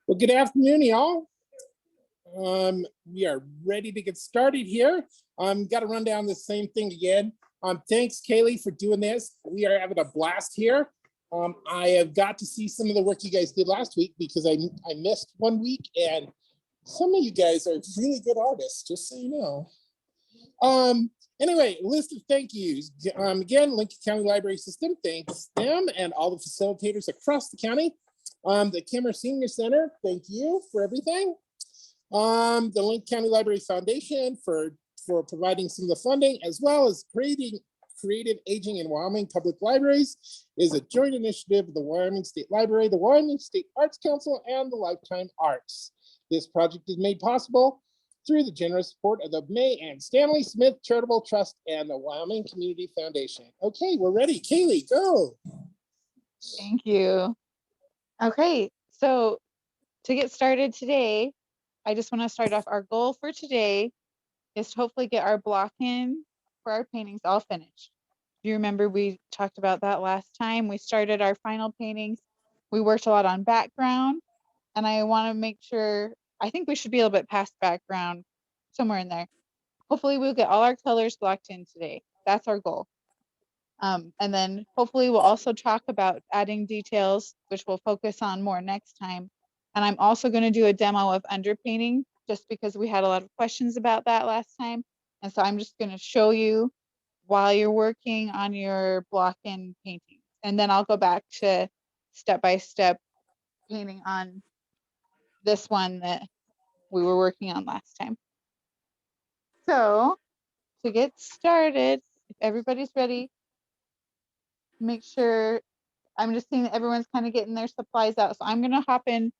Well, good afternoon, y'all. We are ready to get started here. Got to run down the same thing again. Thanks, Kayle, for doing this. We are having a blast here. I have got to see some of the work you guys did last week because I missed 1 week, and some of you guys are really good artists, just so you know. Anyway, list of thank yous. Again, Lincoln County Library System thanks them and all the facilitators across the county. The Kimmer Senior Center, thank you for everything. The Lincoln County Library Foundation for providing some of the funding, as well as Creative Aging in Wyoming Public Libraries is a joint initiative of the Wyoming State Library, the Wyoming State Arts Council, and the Lifetime Arts. This project is made possible through the generous support of the May and Stanley Smith Charitable Trust and the Wyoming Community Foundation. Okay, we're ready. Kayle, go. Thank you. Okay, so to get started today, I just want to start off. Our goal for today is to hopefully get our block in for our paintings all finished. Do you remember we talked about that last time? We started our final paintings. We worked a lot on background, and I want to make sure, I think we should be a little bit past background, somewhere in there. Hopefully we'll get all our colors blocked in today. That's our goal. And then hopefully we'll also talk about adding details, which we'll focus on more next time. And I'm also going to do a demo of underpainting just because we had a lot of questions about that last time. And so I'm just going to show you while you're working on your block-in painting. And then I'll go back to step-by-step painting on this one that we were working on last time. So to get started, if everybody's ready, make sure, I'm just seeing that everyone's kind of getting their supplies out. So I'm going to hop in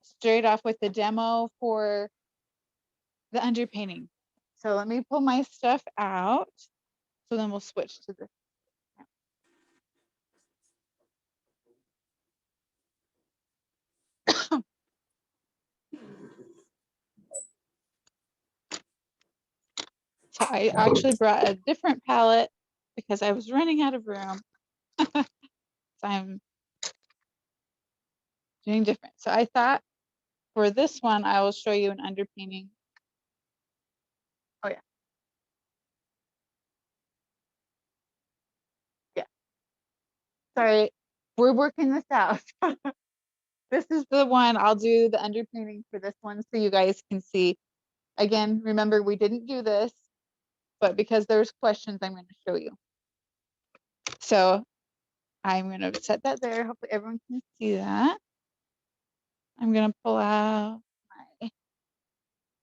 straight off with the demo for the underpainting. So let me pull my stuff out. So then we'll switch to this. So I actually brought a different palette because I was running out of room. So I'm doing different. So I thought for this one, I will show you an underpainting. Oh yeah. Yeah. Sorry, we're working this out. This is the one, I'll do the underpainting for this one so you guys can see. Again, remember we didn't do this, but because there's questions, I'm going to show you. So I'm going to set that there. Hopefully everyone can see that. I'm going to pull out my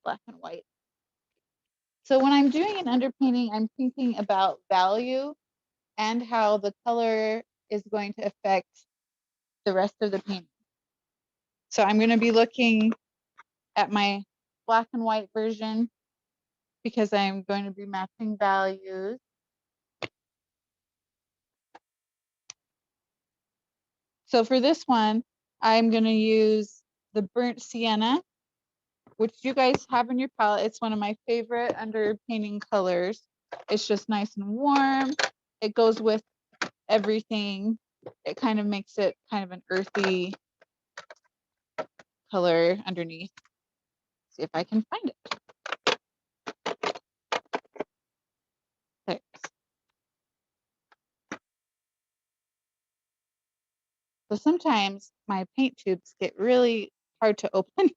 black and white. So when I'm doing an underpainting, I'm thinking about value and how the color is going to affect the rest of the painting. So I'm going to be looking at my black and white version because I'm going to be matching values. So for this one, I'm going to use the burnt sienna, which you guys have in your palette. It's one of my favorite underpainting colors. It's just nice and warm. It goes with everything. It kind of makes it kind of an earthy color underneath. See if I can find it. There. So sometimes my paint tubes get really hard to open.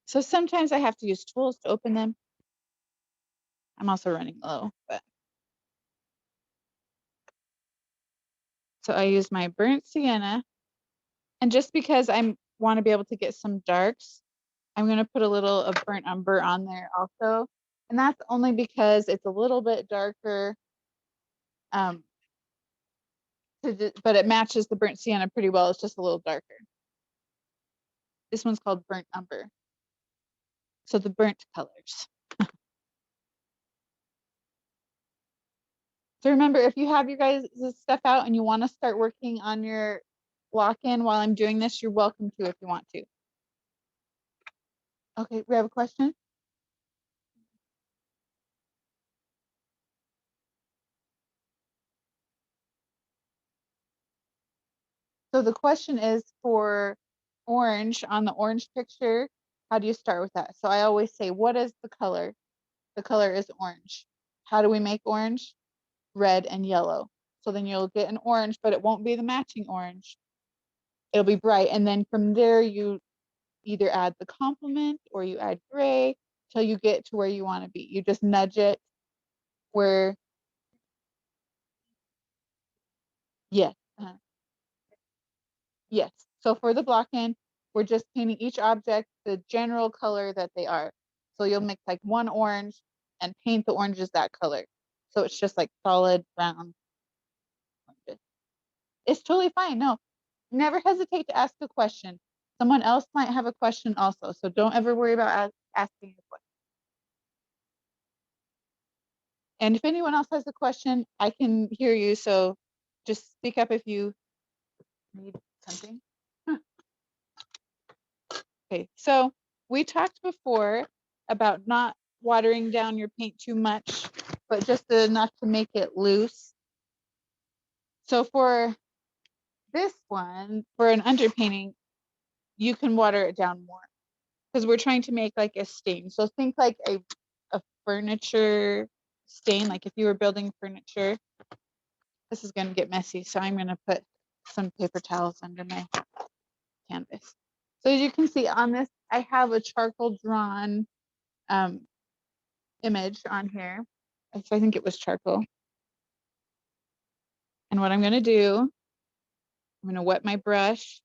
So sometimes I have to use tools to open them. I'm also running low, but. So I use my burnt sienna. And just because I want to be able to get some darks, I'm going to put a little of burnt umber on there also. And that's only because it's a little bit darker. But it matches the burnt sienna pretty well. It's just a little darker. This one's called burnt umber. So the burnt colors. So remember, if you have your guys' stuff out and you want to start working on your block-in while I'm doing this, you're welcome to if you want to. Okay, we have a question? So the question is for orange on the orange picture, how do you start with that? So I always say, what is the color? The color is orange. How do we make orange? Red and yellow. So then you'll get an orange, but it won't be the matching orange. It'll be bright. And then from there, you either add the complement or you add gray till you get to where you want to be. You just nudge it where, yes, yes. So for the block-in, we're just painting each object the general color that they are. So you'll mix like one orange and paint the oranges that color. So it's just like solid round oranges. It's totally fine. No, never hesitate to ask a question. Someone else might have a question also. So don't ever worry about asking a question. And if anyone else has a question, I can hear you. So just speak up if you need something. Okay, so we talked before about not watering down your paint too much, but just enough to make it loose. So for this one, for an underpainting, you can water it down more because we're trying to make like a stain. So think like a furniture stain, like if you were building furniture. This is going to get messy, so I'm going to put some paper towels under my canvas. So as you can see on this, I have a charcoal drawn image on here. So I think it was charcoal. And what I'm going to do, I'm going to wet my brush,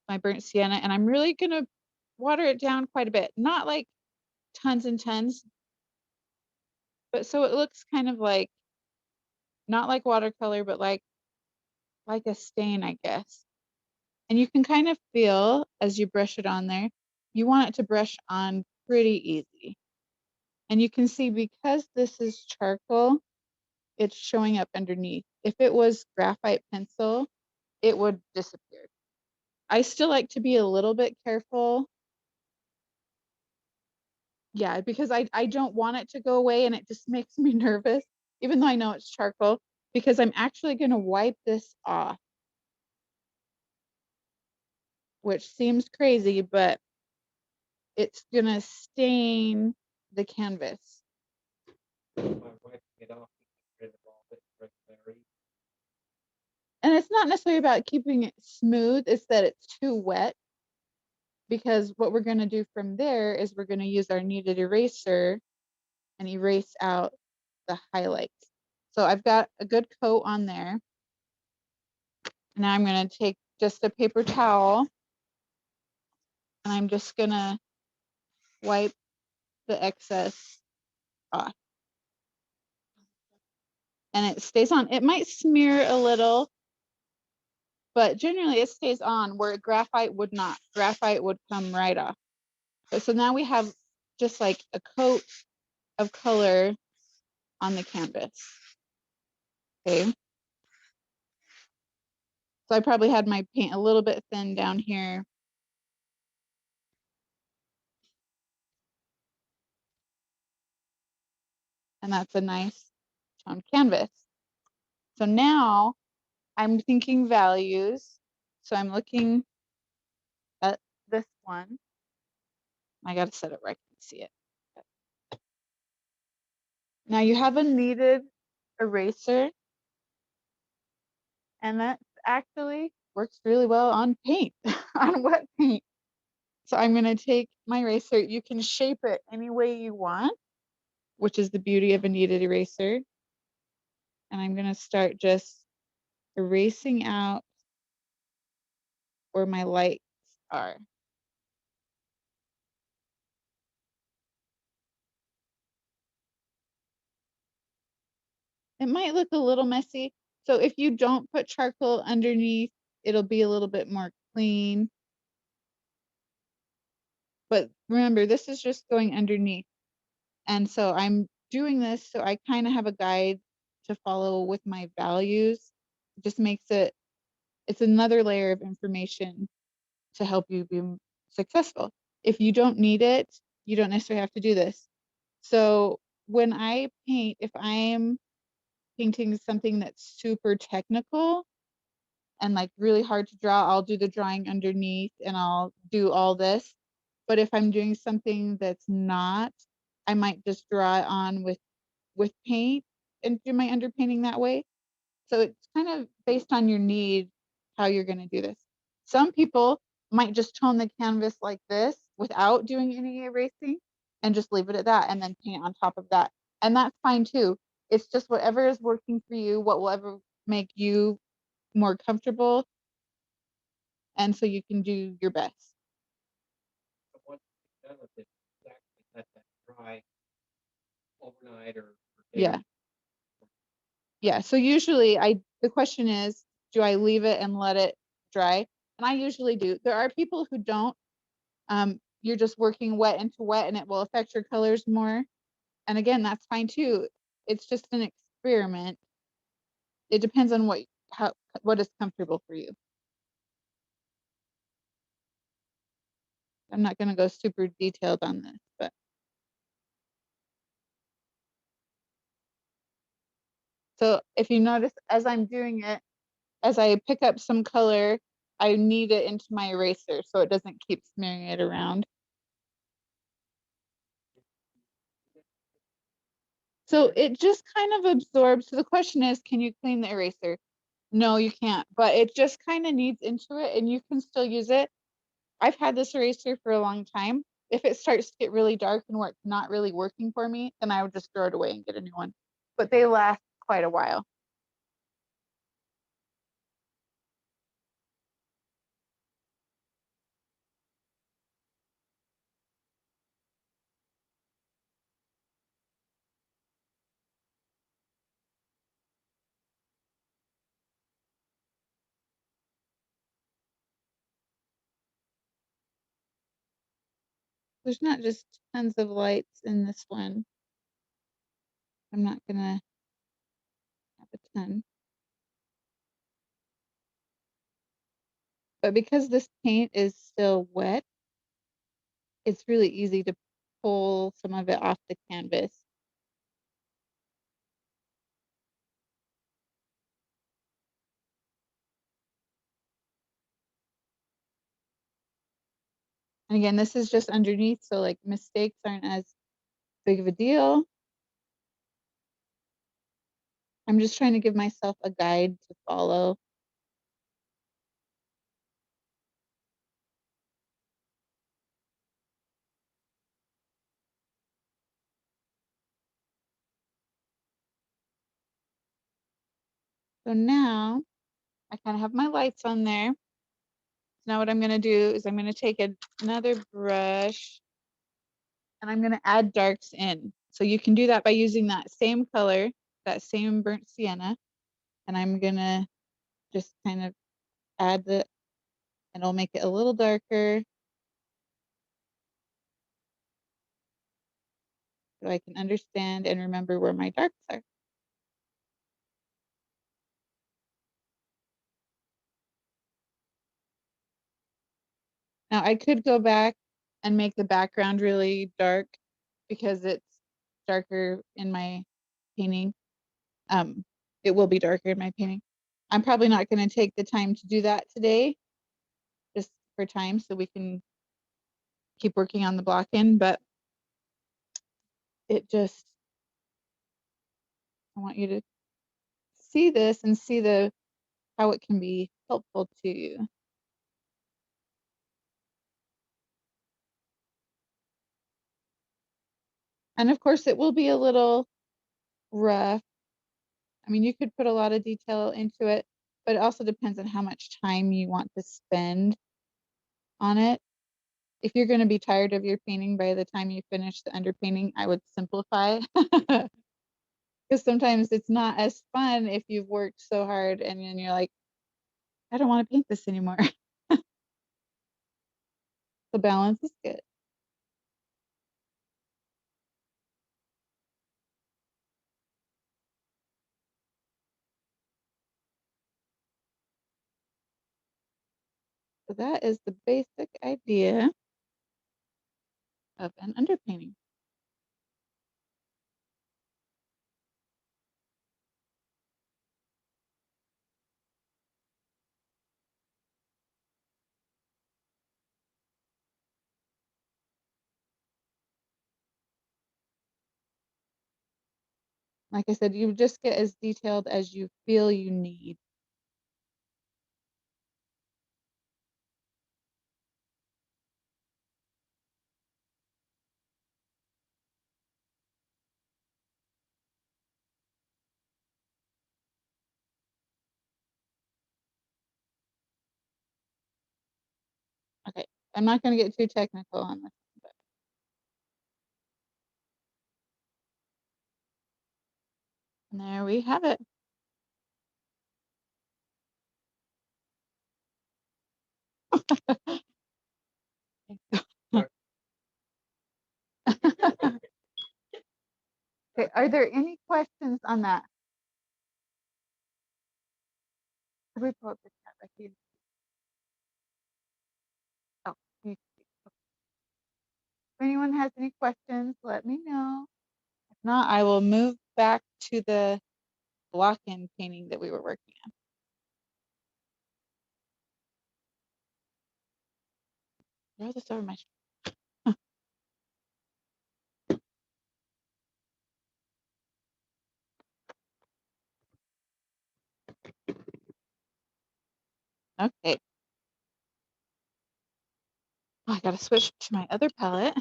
my burnt sienna, and I'm really going to water it down quite a bit. Not like tons and tons, but so it looks kind of like, not like watercolor, but like a stain, I guess. And you can kind of feel as you brush it on there, you want it to brush on pretty easy. And you can see because this is charcoal, it's showing up underneath. If it was graphite pencil, it would disappear. I still like to be a little bit careful. Yeah, because I don't want it to go away and it just makes me nervous, even though I know it's charcoal, because I'm actually going to wipe this off, which seems crazy, but it's going to stain the canvas. And it's not necessarily about keeping it smooth, it's that it's too wet. Because what we're going to do from there is we're going to use our kneaded eraser and erase out the highlights. So I've got a good coat on there. Now I'm going to take just a paper towel and I'm just going to wipe the excess off. And it stays on. It might smear a little, but generally it stays on where graphite would not. Graphite would come right off. So now we have just like a coat of color on the canvas. Okay. So I probably had my paint a little bit thin down here. And that's a nice toned canvas. So now I'm thinking values. So I'm looking at this one. I got to set it where I can see it. Now you have a kneaded eraser, and that actually works really well on paint, on wet paint. So I'm going to take my eraser. You can shape it any way you want, which is the beauty of a kneaded eraser. And I'm going to start just erasing out where my lights are. It might look a little messy. So if you don't put charcoal underneath, it'll be a little bit more clean. But remember, this is just going underneath. And so I'm doing this so I kind of have a guide to follow with my values. It just makes it's another layer of information to help you be successful. If you don't need it, you don't necessarily have to do this. So when I paint, if I'm painting something that's super technical, and like really hard to draw, I'll do the drawing underneath and I'll do all this. But if I'm doing something that's not, I might just draw it on with paint and do my underpainting that way. So it's kind of based on your need, how you're going to do this. Some people might just tone the canvas like this without doing any erasing and just leave it at that and then paint on top of that. And that's fine too. It's just whatever is working for you, what will ever make you more comfortable. And so you can do your best. So once you're done with it, you actually let that dry overnight or Yeah. days. Yeah. So usually the question is, do I leave it and let it dry? And I usually do. There are people who don't. You're just working wet into wet and it will affect your colors more. And again, that's fine too. It's just an experiment. It depends on what is comfortable for you. I'm not going to go super detailed on this, but so if you notice, as I'm doing it, as I pick up some color, I knead it into my eraser so it doesn't keep smearing it around. So it just kind of absorbs. So the question is, can you clean the eraser? No, you can't, but it just kind of kneads into it and you can still use it. I've had this eraser for a long time. If it starts to get really dark and where it's not really working for me, then I would just throw it away and get a new one. But they last quite a while. There's not just tons of lights in this one. I'm not gonna have a ton. But because this paint is still wet, it's really easy to pull some of it off the canvas. And again, this is just underneath, so like mistakes aren't as big of a deal. I'm just trying to give myself a guide to follow. So now I kind of have my lights on there. Now what I'm going to do is I'm going to take another brush and I'm going to add darks in. So you can do that by using that same color, that same burnt sienna. And I'm going to just kind of add and it'll make it a little darker so I can understand and remember where my darks are. Now I could go back and make the background really dark because it's darker in my painting. It will be darker in my painting. I'm probably not going to take the time to do that today, just for time, so we can keep working on the block in, but it just, I want you to see this and see how it can be helpful to you. And of course, it will be a little rough. I mean, you could put a lot of detail into it, but it also depends on how much time you want to spend on it. If you're going to be tired of your painting by the time you finish the underpainting, I would simplify. Because sometimes it's not as fun if you've worked so hard and then you're like, I don't want to paint this anymore. The balance is good. So that is the basic idea of an underpainting. Like I said, you just get as detailed as you feel you need. Okay, I'm not going to get too technical on this, but and there we have it. Okay, are there any questions on that? Could we pull up the chat, Becky? Oh, you- if anyone has any questions, let me know. If not, I will move back to the block-in painting that we were working on. Throw this over my Okay. Oh, I gotta switch to my other palette.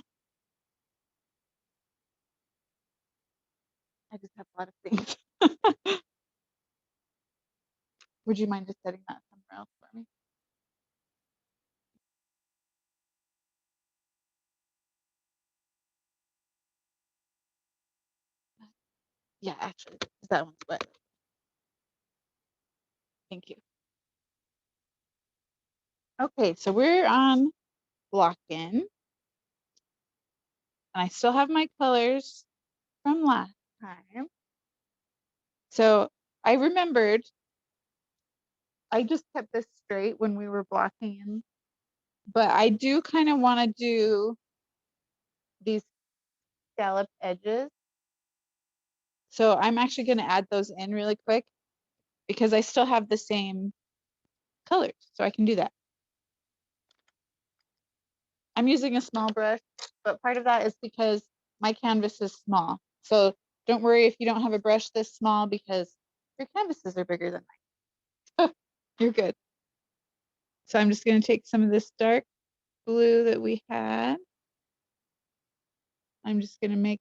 I just have a lot of things. Would you mind just setting that somewhere else for me? Yeah, actually, 'cause that one's wet. Thank you. Okay, so we're on block-in, and I still have my colors from last time. So I remembered I just kept this straight when we were blocking in, but I do kind of want to do these scalloped edges. So I'm actually going to add those in really quick because I still have the same colors, so I can do that. I'm using a small brush, but part of that is because my canvas is small. So don't worry if you don't have a brush this small because your canvases are bigger than mine. You're good. So I'm just going to take some of this dark blue that we had. I'm just going to make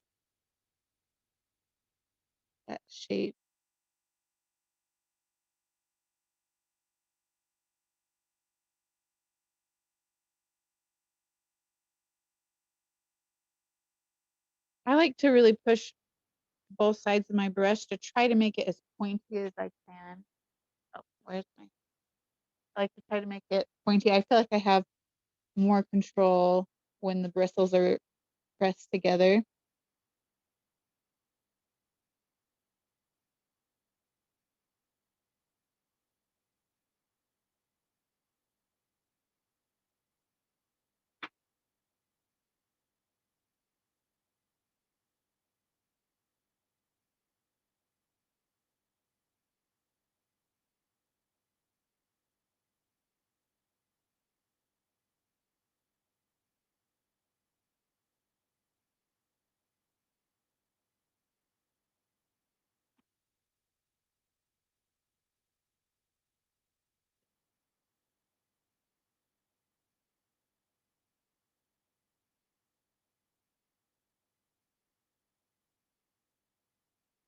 that shape. I like to really push both sides of my brush to try to make it as pointy as I can. Oh, where's my? I like to try to make it pointy. I feel like I have more control when the bristles are pressed together.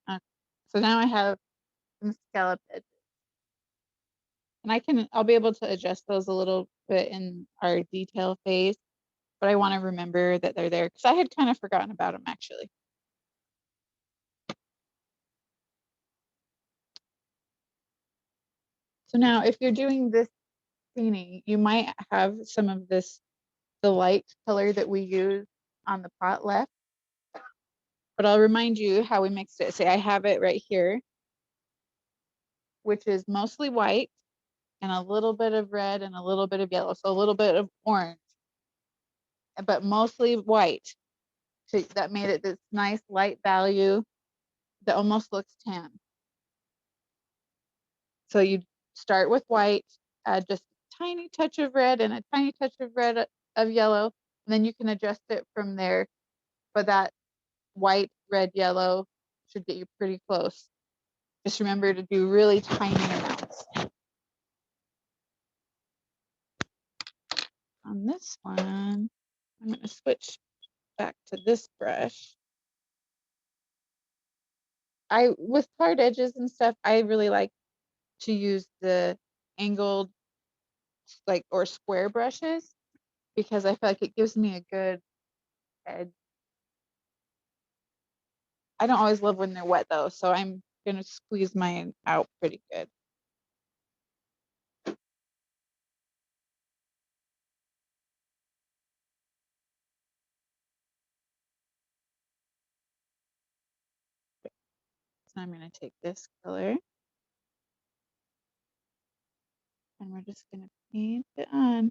Okay. So now I have some scallop edges. And I'll be able to adjust those a little bit in our detail phase, but I want to remember that they're there because I had kind of forgotten about them actually. So now if you're doing this painting, you might have some of this, the light color that we use on the pot left, but I'll remind you how we mixed it. Say I have it right here, which is mostly white and a little bit of red and a little bit of yellow. So a little bit of orange, but mostly white. So that made it this nice light value that almost looks tan. So you start with white, add just a tiny touch of red and a tiny touch of red of yellow, and then you can adjust it from there. But that white, red, yellow should get you pretty close. Just remember to do really tiny amounts. On this one, I'm going to switch back to this brush. With hard edges and stuff, I really like to use the angled or square brushes because I feel like it gives me a good edge. I don't always love when they're wet though, so I'm gonna squeeze mine out pretty good. So I'm gonna take this color and we're just gonna paint it on.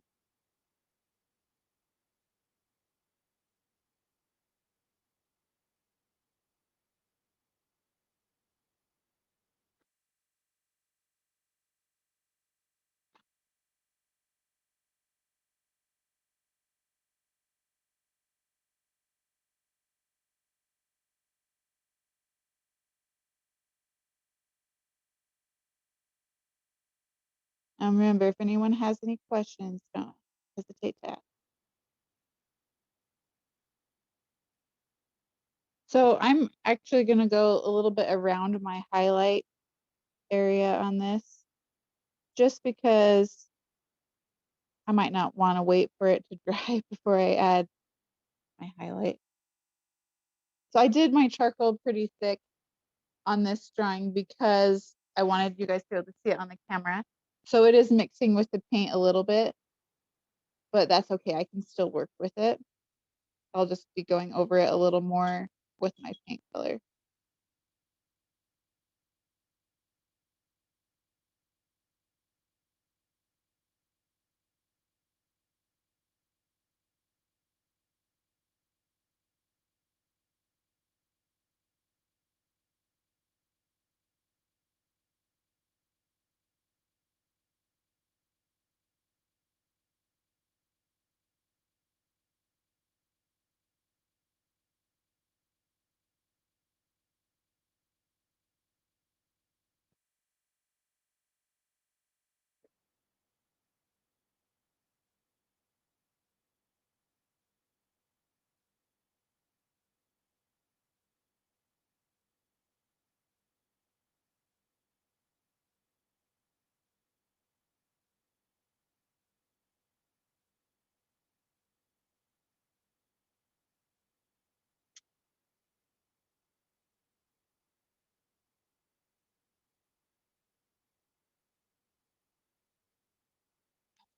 And remember, if anyone has any questions, don't hesitate to ask. So I'm actually gonna go a little bit around my highlight area on this, just because I might not want to wait for it to dry before I add my highlight. So I did my charcoal pretty thick on this drawing because I wanted you guys to be able to see it on the camera. So it is mixing with the paint a little bit, but that's okay. I can still work with it. I'll just be going over it a little more with my paint color.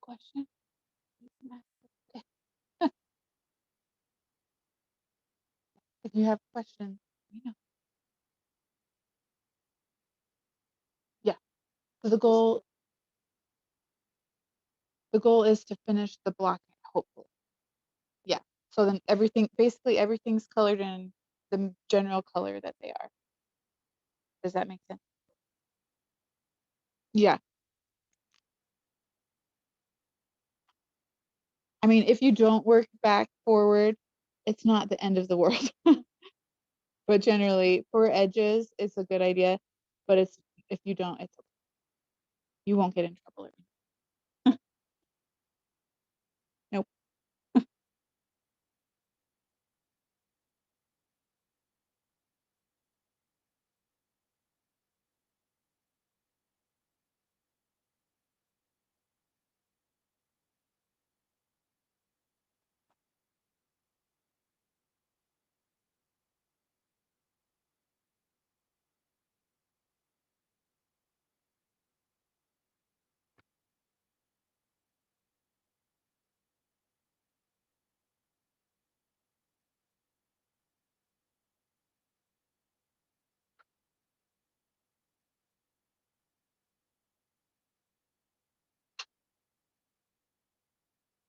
Question? Okay. If you have questions, you know. Yeah. So the goal is to finish the block, hopefully. Yeah. So then basically everything's colored in the general color that they are. Does that make sense? Yeah. I mean, if you don't work back forward, it's not the end of the world. But generally, for edges, it's a good idea. But if you don't, it's okay. You won't get in trouble. Nope.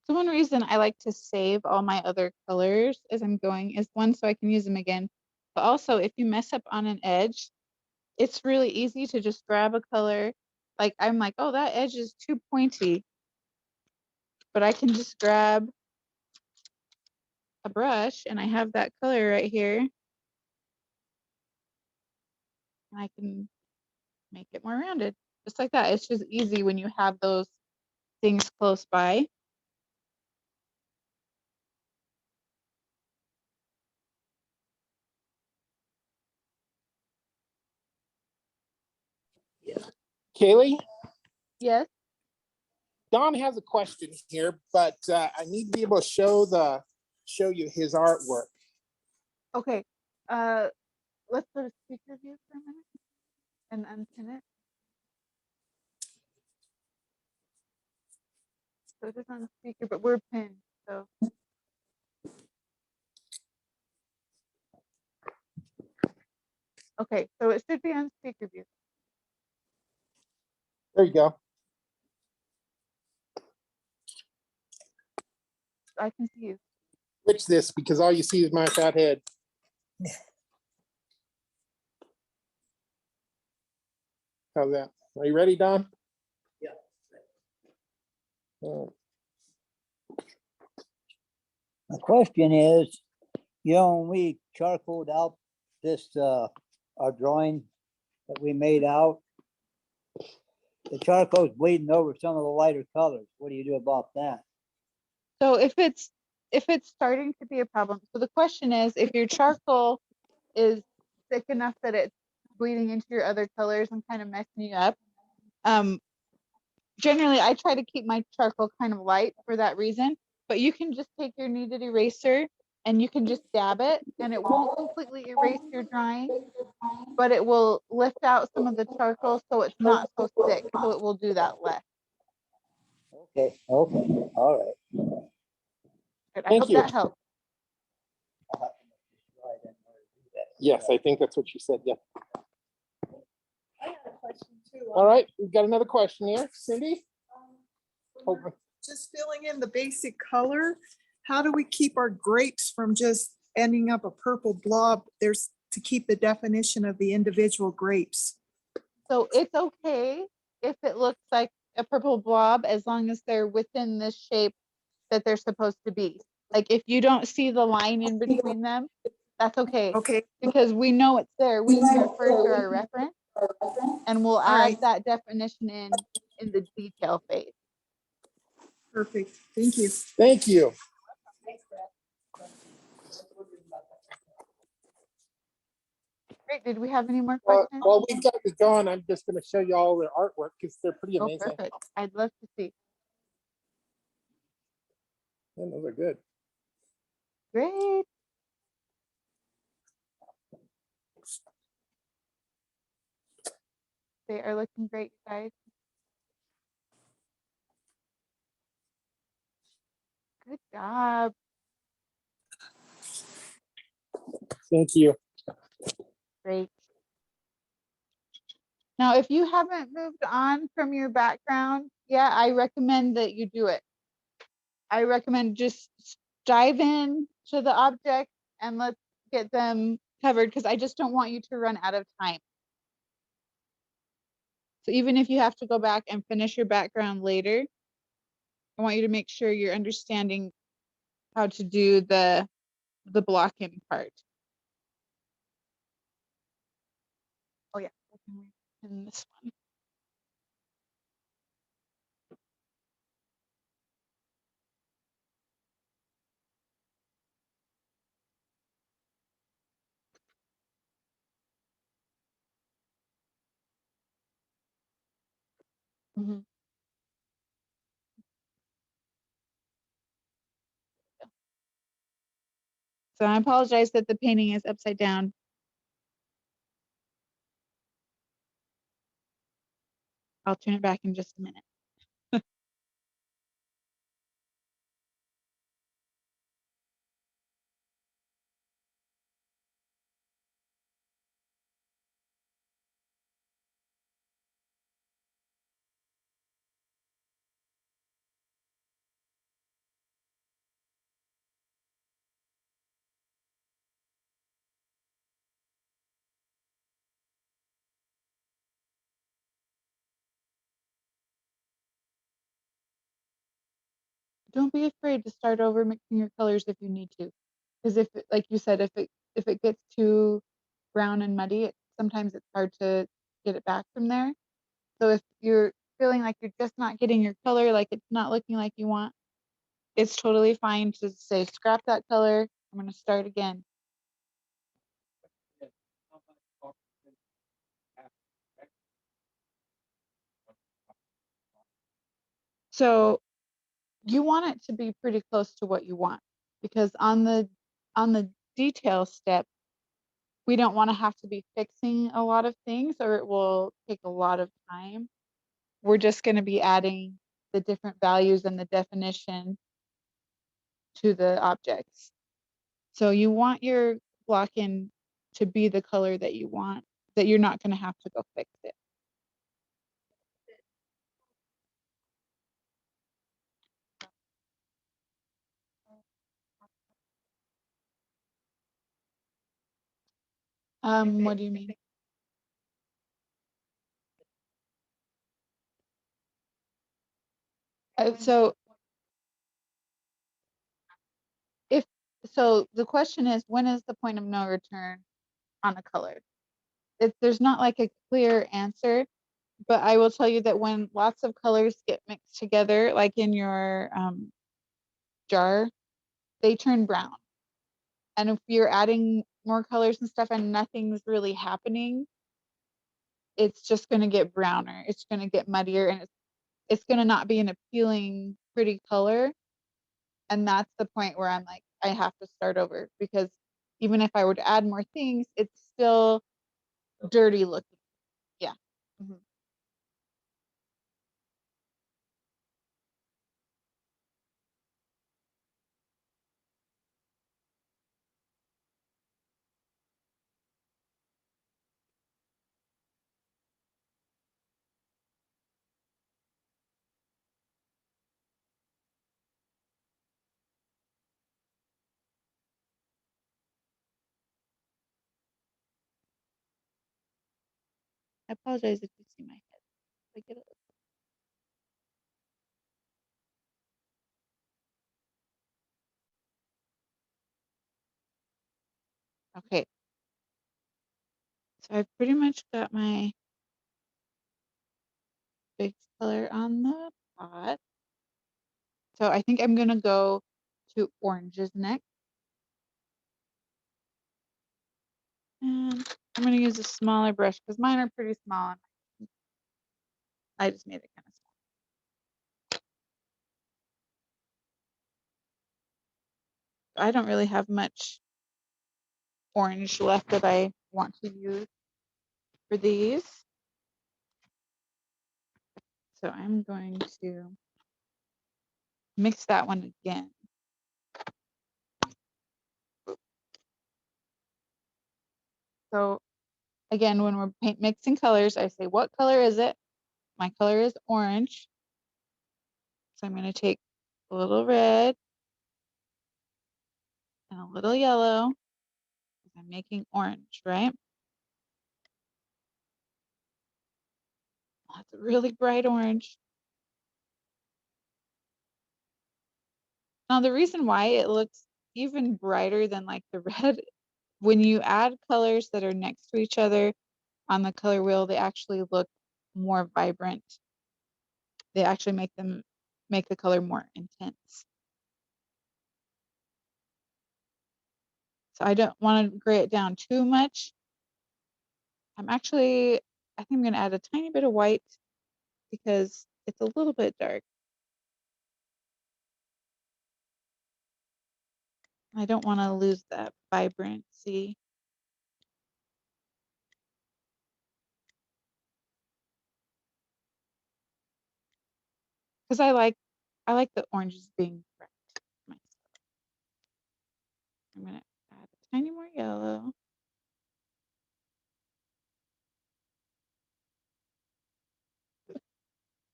So one reason I like to save all my other colors as I'm going is one, so I can use them again. But also, if you mess up on an edge, it's really easy to just grab a color. Like I'm like, oh, that edge is too pointy. But I can just grab a brush and I have that color right here. and I can make it more rounded, just like that. It's just easy when you have those things close by. Kaylee, Yes. Don has a question here, but I need to be able to show you his artwork. Okay. Let's go to speaker view for a minute and unpin it. So it is on speaker, but we're pinned. So okay, so it should be on speaker view. There you go. I can see you. Switch this because all you see is my fat head. How's that? Are you ready, Don? Yeah. The question is, when we charcoaled out this, our drawing that we made out, the charcoal's bleeding over some of the lighter colors. What do you do about that? So if it's starting to be a problem, so the question is, if your charcoal is thick enough that it's bleeding into your other colors and kind of messing you up, generally I try to keep my charcoal kind of light for that reason, but you can just take your kneaded eraser and you can just dab it, and it won't completely erase your drawing, but it will lift out some of the charcoal so it's not so thick, so it will do that less. Okay, all right. Good. I Thank hope you. that helps. Yes, I think that's what you said. Yeah. I had a question too. All right, we've got another question here. Cindy? When we're just filling in the basic color, how do we keep our grapes from just ending up a purple blob? There's to keep the definition of the individual grapes. So it's okay if it looks like a purple blob as long as they're within the shape that they're supposed to be. Like if you don't see the line in between them, that's okay, Okay, because we know it's there. We can refer to our reference and we'll add right. that definition in the detail phase. Perfect. Thank you. Thank you. Great. Did we have any more questions? Well, we've got it going. I'm just going to show you all their artwork because they're pretty Oh, amazing. perfect. I'd love to see. Yeah, those are good. Great. They are looking great, guys. Good job. Thank you. Great. Now, if you haven't moved on from your background, yeah, I recommend that you do it. I recommend just dive in to the object and let's get them covered, because I just don't want you to run out of time. So even if you have to go back and finish your background later, I want you to make sure you're understanding how to do the blocking part. Oh yeah, in this one. Mhm. So I apologize that the painting is upside down. I'll turn it back in just a minute. Don't be afraid to start over mixing your colors if you need to, because if, like you said, if it gets too brown and muddy, it's sometimes it's hard to get it back from there. So if you're feeling like you're just not getting your color, like it's not looking like you want, it's totally fine to say, scrap that color. I'm going to start again. How much oxygen have extra So you want it to be pretty close to what you want, because on the detail step, we don't want to have to be fixing a lot of things or it will take a lot of time. We're just going to be adding the different values and the definition to the objects. So you want your block-in to be the color that you want, that you're not going to have to go fix it. What do you mean? So if so, the question is, when is the point of no return on a color? There's not like a clear answer, but I will tell you that when lots of colors get mixed together, like in your jar, they turn brown. And if you're adding more colors and stuff and nothing's really happening, it's just going to get browner. It's going to get muddier, and it's going to not be an appealing, pretty color. And that's the point where I'm like, I have to start over, because even if I were to add more things, it's still dirty looking. Yeah. Mhm. I apologize if you see my head. I get it. Okay. So I've pretty much got my base color on the pot. So I think I'm gonna go to oranges next. And I'm gonna use a smaller brush because mine are pretty small. And I just made it kind of small. I don't really have much orange left that I want to use for these. So I'm going to mix that one again. So again, when we're mixing colors, I say, what color is it? My color is orange. So I'm going to take a little red and a little yellow, because I'm making orange, right? That's a really bright orange. Now, the reason why it looks even brighter than like the red, when you add colors that are next to each other on the color wheel, they actually look more vibrant. They actually make the color more intense. So I don't want to gray it down too much. I think I'm going to add a tiny bit of white because it's a little bit dark. I don't want to lose that vibrancy. Because I like the oranges being bright myself. I'm going to add a tiny more yellow.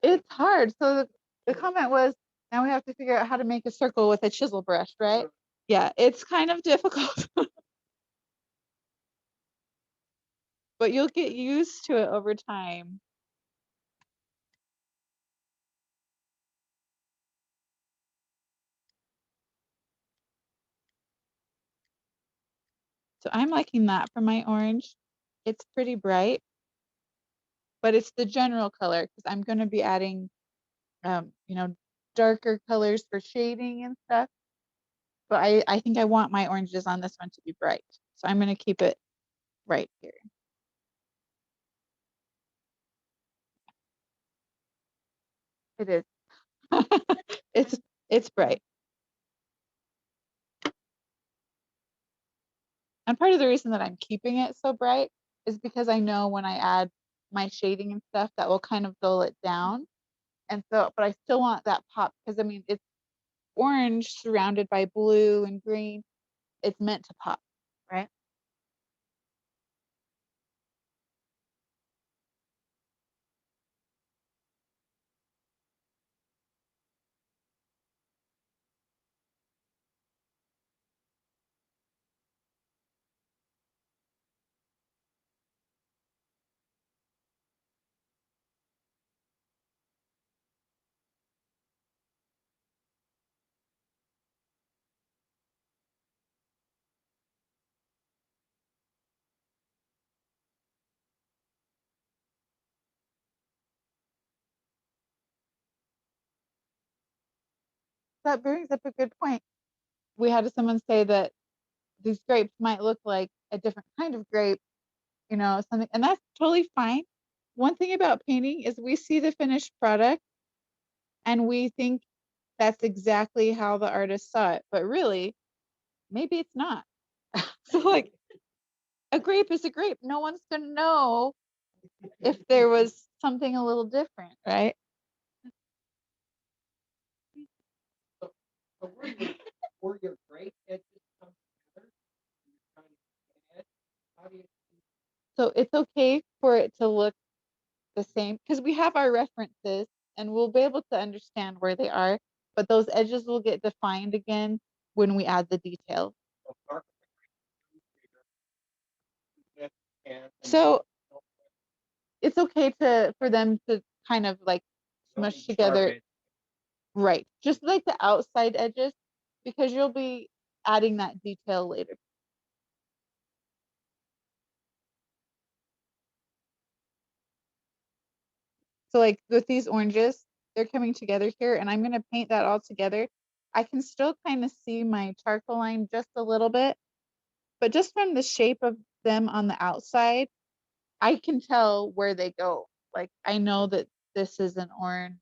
It's hard. So the comment was, now we have to figure out how to make a circle with a chisel brush, right? Yeah, it's kind of difficult. But you'll get used to it over time. So I'm liking that for my orange. it's pretty bright, but it's the general color because I'm going to be adding, you know, darker colors for shading and stuff. But I think I want my oranges on this one to be bright. So I'm going to keep it right here. It is. It's bright. And part of the reason that I'm keeping it so bright is because I know when I add my shading and stuff, that will kind of dull it down. And so, but I still want that pop because I mean, it's orange surrounded by blue and green. It's meant to pop, right? That brings up a good point. We had someone say that these grapes might look like a different kind of grape, you know, something, and that's totally fine. One thing about painting is we see the finished product and we think that's exactly how the artist saw it, but really, maybe it's not. So, like, a grape is a grape. No one's gonna know if there was something a little different, right? So where your great edges come together, you're trying to get, how do you? So it's okay for it to look the same because we have our references and we'll be able to understand where they are, but those edges will get defined again when we add the details. So it's okay for them to kind of like smush together, right? Just like the outside edges, because you'll be adding that detail later. So like with these oranges, they're coming together here and I'm gonna paint that all together. I can still kind of see my charcoal line just a little bit, but just from the shape of them on the outside, I can tell where they go. Like I know that this is an orange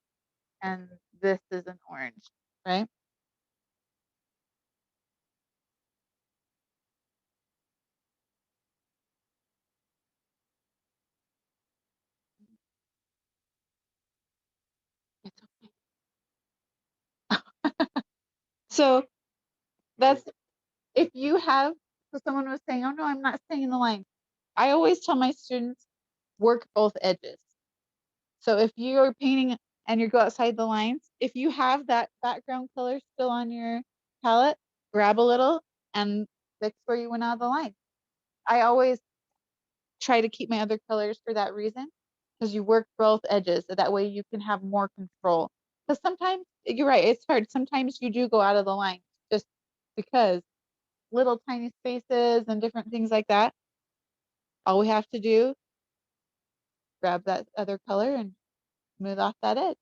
and this is an orange, right? It's okay. So that's if you have, so someone was saying, oh no, I'm not staying in the line. I always tell my students, work both edges. So if you're painting and you go outside the lines, if you have that background color still on your palette, grab a little and fix where you went out of the line. I always try to keep my other colors for that reason, because you work both edges. So that way you can have more control. Because sometimes, you're right, it's hard. Sometimes you do go out of the line just because little tiny spaces and different things like that. All we have to do, grab that other color and smooth off that edge.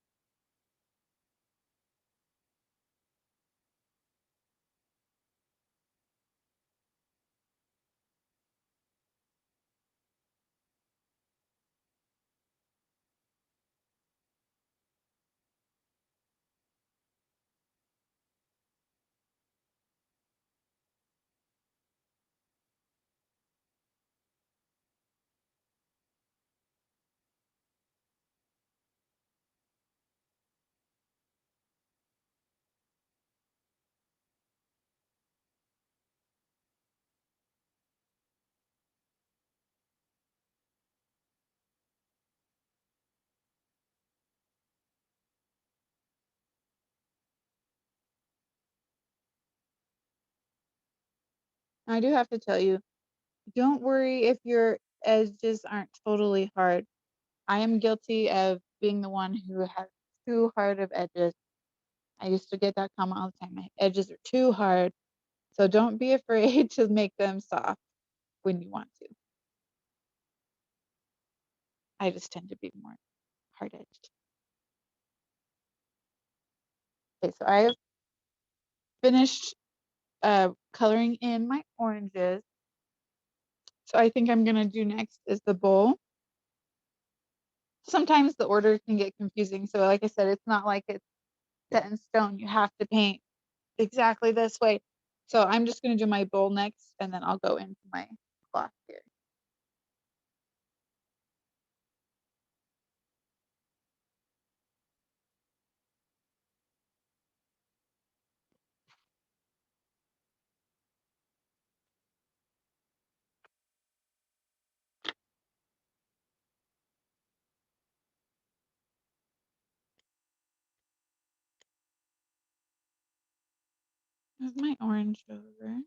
I do have to tell you, don't worry if your edges aren't totally hard. I am guilty of being the one who has too hard of edges. I used to get that comment all the time. My edges are too hard. So don't be afraid to make them soft when you want to. I just tend to be more hard edged. Okay, so I have finished coloring in my oranges. So I think I'm gonna do next is the bowl. Sometimes the order can get confusing. So like I said, it's not like it's set in stone. You have to paint exactly this way. So I'm just gonna do my bowl next, and then I'll go into my cloth here. Move my orange over.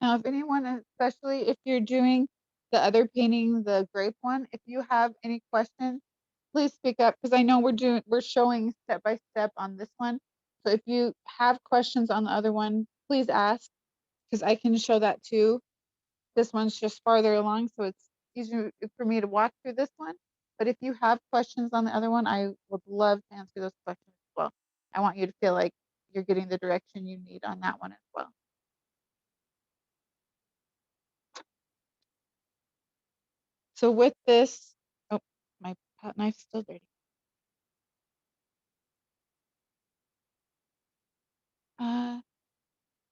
Now, if anyone, especially if you're doing the other painting, the grape one, if you have any questions, please speak up because I know we're showing step by step on this one. So if you have questions on the other one, please ask because I can show that too. This one's just farther along, so it's easier for me to walk through this one. But if you have questions on the other one, I would love to answer those questions as well. I want you to feel like you're getting the direction you need on that one as well. So with this, oh, my pot knife's still dirty.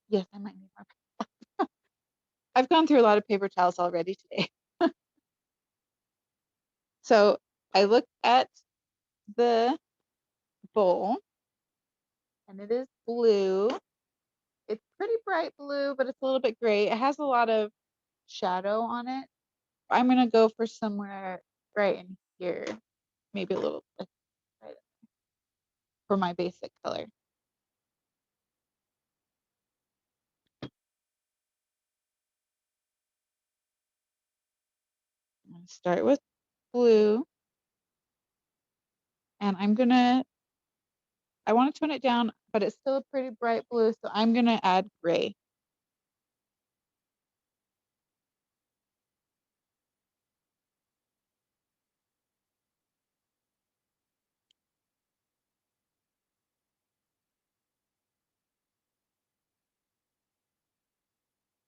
Yes, I might need more. I've gone through a lot of paper towels already today. So I looked at the bowl and it is blue. It's pretty bright blue, but it's a little bit gray. It has a lot of shadow on it. I'm gonna go for somewhere right in here, maybe a little bit right for my basic color. I'm gonna start with blue, and I want to tone it down, but it's still a pretty bright blue, so I'm gonna add gray.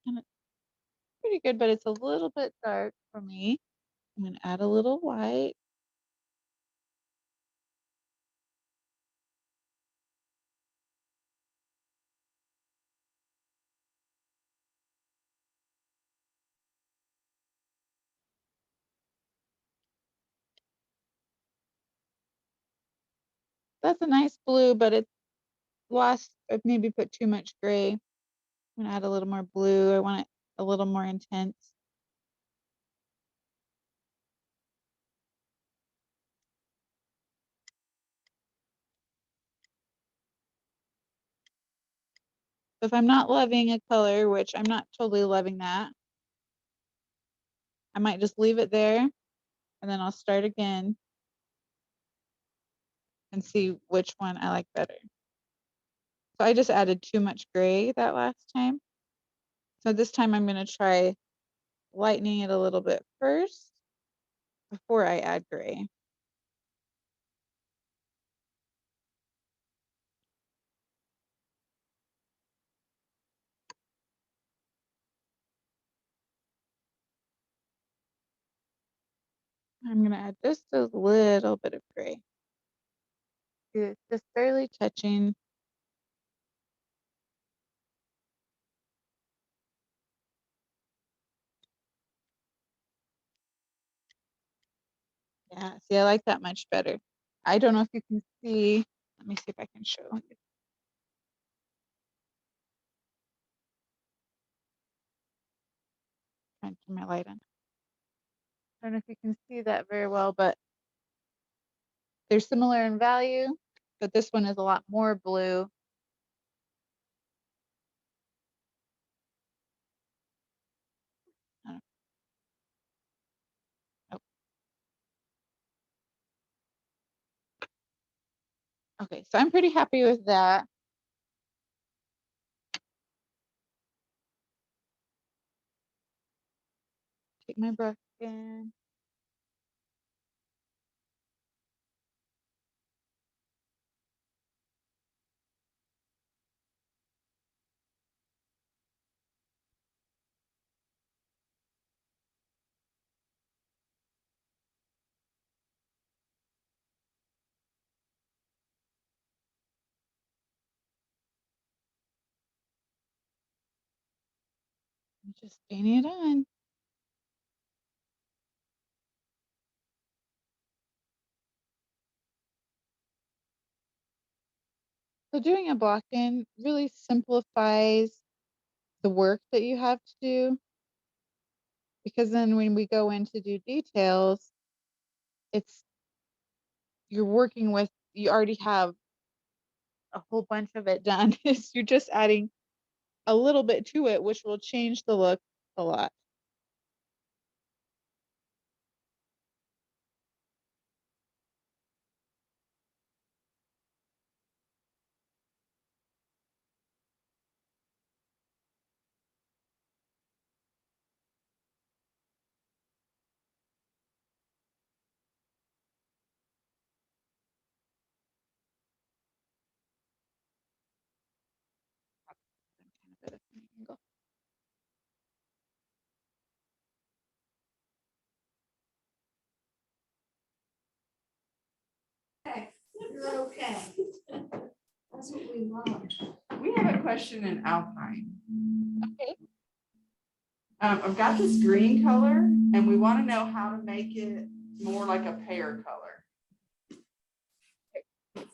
And it's pretty good, but it's a little bit dark for me. I'm gonna add a little white. That's a nice blue, but it's lost. I've maybe put too much gray. I'm gonna add a little more blue. I want it a little more intense. So if I'm not loving a color, which I'm not totally loving that, I might just leave it there and then I'll start again and see which one I like better. So I just added too much gray that last time. So this time I'm gonna try lightening it a little bit first before I add gray. I'm gonna add just a little bit of gray. It's just barely touching. Yeah, see, I like that much better. I don't know if you can see. Let me see if I can show you. Trying to turn my light on. I don't know if you can see that very well, but They're similar in value, but this one is a lot more blue. Oh. Okay, so I'm pretty happy with that. Take my brush again. I'm just painting it on. So doing a block in really simplifies the work that you have to do, because then when we go in to do details, you're working with, you already have a whole bunch of it done. You're just adding a little bit to it, which will change the look a lot. You're okay. That's what we want. We have a question in Alpine. Okay. I've got this green color and we want to know how to make it more like a pear color.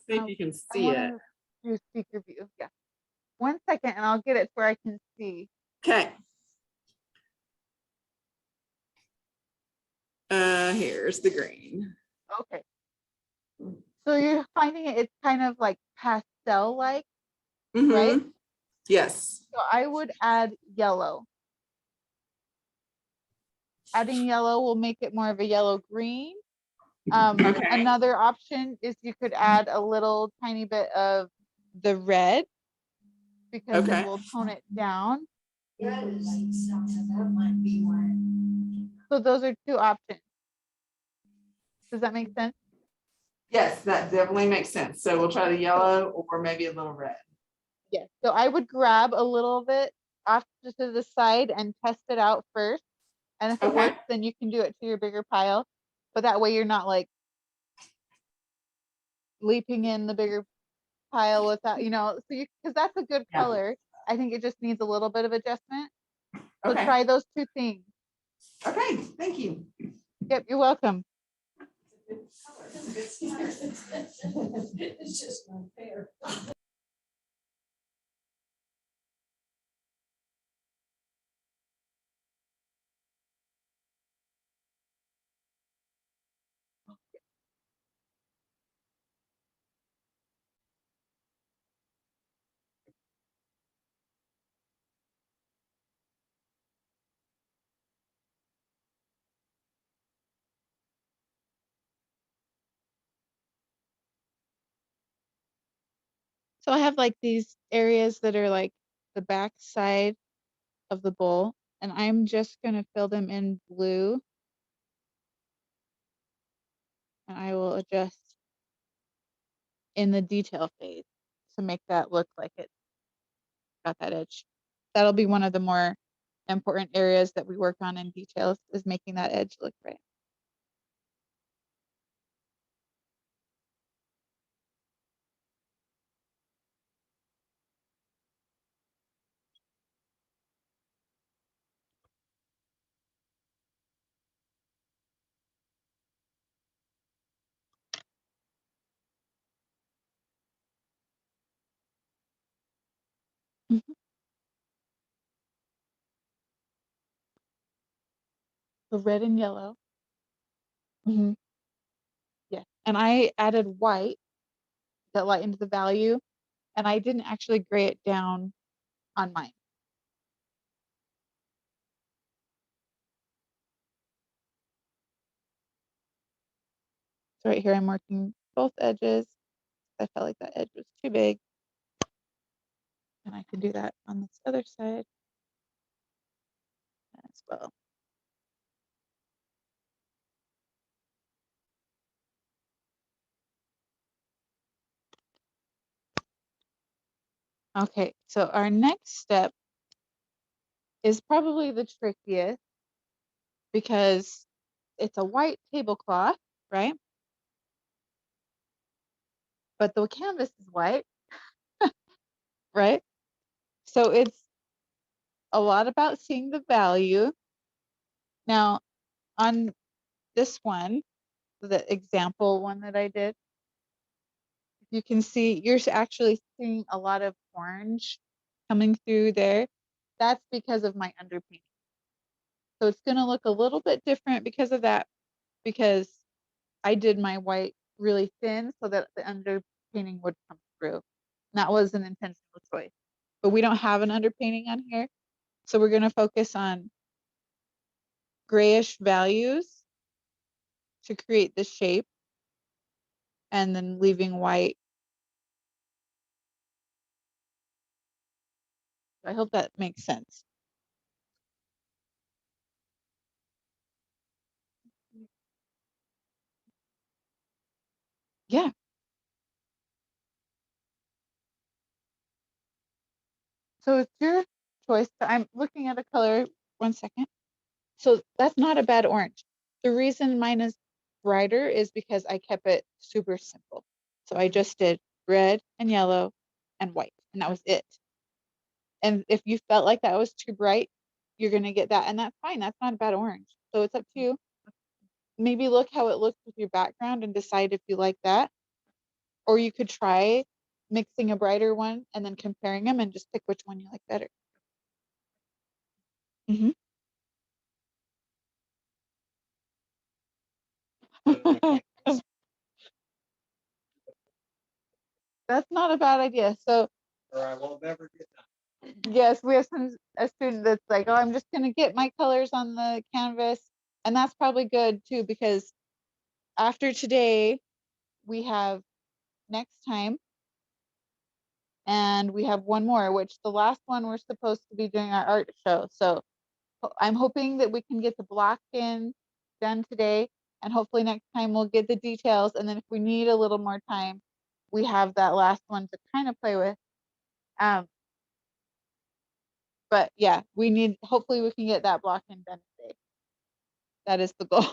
See if you can see it. Do speaker view. Yeah. 1 second and I'll get it where I can see. Okay. Here's the green. Okay. So you're finding it's kind of like pastel-like, right? Yes. So I would add yellow. Adding yellow will make it more of a yellow-green. Okay. Another option is you could add a little tiny bit of the red, because Okay. it will tone it down. Yeah, that might be one. So those are two options. Does that make sense? Yes, that definitely makes sense. So we'll try the yellow or maybe a little red. Yes. So I would grab a little bit off to the side and test it out first. And if it Okay. works, then you can do it to your bigger pile. But that way you're not like leaping in the bigger pile without, so because that's a good Yeah. color. I think it just needs a little bit of adjustment. So Okay. try those two things. Okay. Thank you. Yep, you're welcome. It's just not fair. So I have like these areas that are like the back side of the bowl, and I'm just going to fill them in blue. And I will adjust in the detail phase to make that look like it's got that edge. That'll be one of the more important areas that we work on in details, is making that edge look right. Mhm. The red and yellow. Mhm. Yes, And I added white that lightened the value, and I didn't actually gray it down on mine. So right here, I'm working both edges. I felt like that edge was too big. And I can do that on this other side as well. Okay, so our next step is probably the trickiest because it's a white tablecloth, right? But the canvas is white, right? So it's a lot about seeing the value. Now, on this one, the example one that I did, you can see you're actually seeing a lot of orange coming through there. That's because of my underpainting. So it's going to look a little bit different because of that, because I did my white really thin so that the underpainting would come through. And that was an intentional choice. But we don't have an underpainting on here. So we're going to focus on grayish values to create the shape and then leaving white. I hope that makes sense. Yeah. So it's your choice. I'm looking at a color. 1 second. So that's not a bad orange. The reason mine is brighter is because I kept it super simple. So I just did red and yellow and white, and that was it. And if you felt like that was too bright, you're going to get that. And that's fine. That's not a bad orange. So it's up to you. Maybe look how it looks with your background and decide if you like that. Or you could try mixing a brighter one and then comparing them and just pick which one you like better. Hmm. That's not a bad idea. So Or I will never get done. yes, we have a student that's like, oh, I'm just gonna get my colors on the canvas. And that's probably good too, because after today, we have next time, and we have one more, which the last one we're supposed to be doing our art show. So I'm hoping that we can get the block in done today, and hopefully next time we'll get the details. And then if we need a little more time, we have that last one to kind of play with. But yeah, hopefully we can get that block in done today. That is the goal.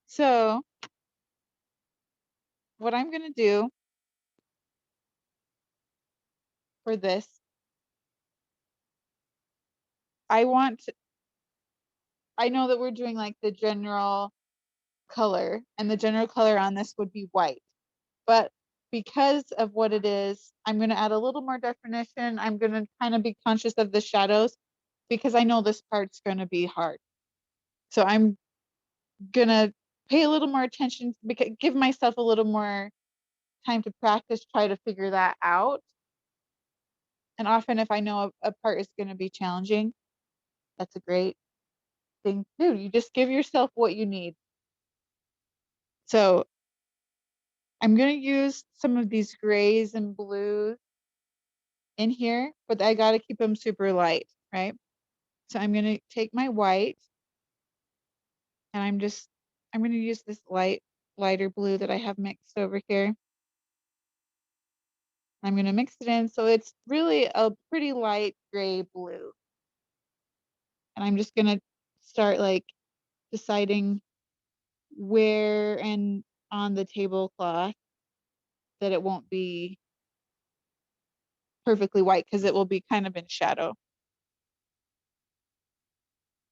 So what I'm going to do for this, I know that we're doing like the general color, and the general color on this would be white. But because of what it is, I'm going to add a little more definition. I'm going to kind of be conscious of the shadows because I know this part's going to be hard. So I'm going to pay a little more attention, give myself a little more time to practice, try to figure that out. And often if I know a part is going to be challenging, that's a great thing to do. You just give yourself what you need. So I'm going to use some of these grays and blues in here, but I got to keep them super light, right? So I'm going to take my white, and I'm going to use this lighter blue that I have mixed over here. I'm going to mix it in so it's really a pretty light gray blue. And I'm just going to start like deciding where and on the tablecloth that it won't be perfectly white because it will be kind of in shadow.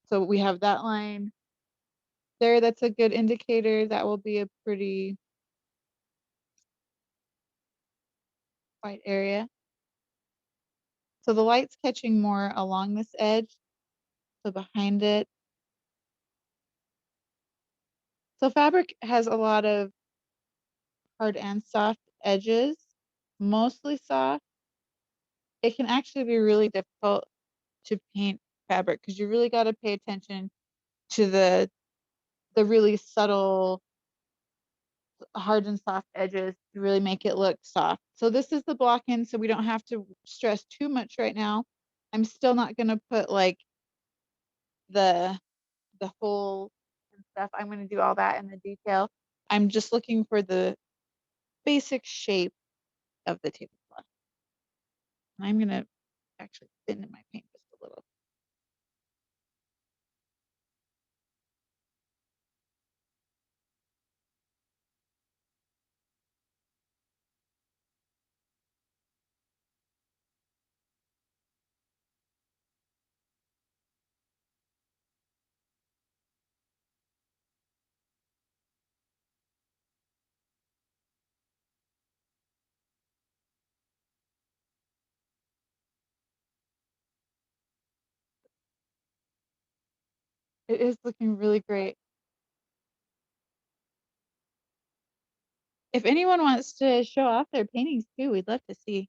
So we have that line there. That's a good indicator. That will be a pretty white area. So the light's catching more along this edge, also behind it. So fabric has a lot of hard and soft edges, mostly soft. It can actually be really difficult to paint fabric because you really got to pay attention to the really subtle hard and soft edges to really make it look soft. So this is the block in, so we don't have to stress too much right now. I'm still not gonna put like the hole and stuff. I'm gonna do all that in the detail. I'm just looking for the basic shape of the tablecloth. I'm gonna actually thin my paint just a little. It is looking really great. If anyone wants to show off their paintings too, we'd love to see.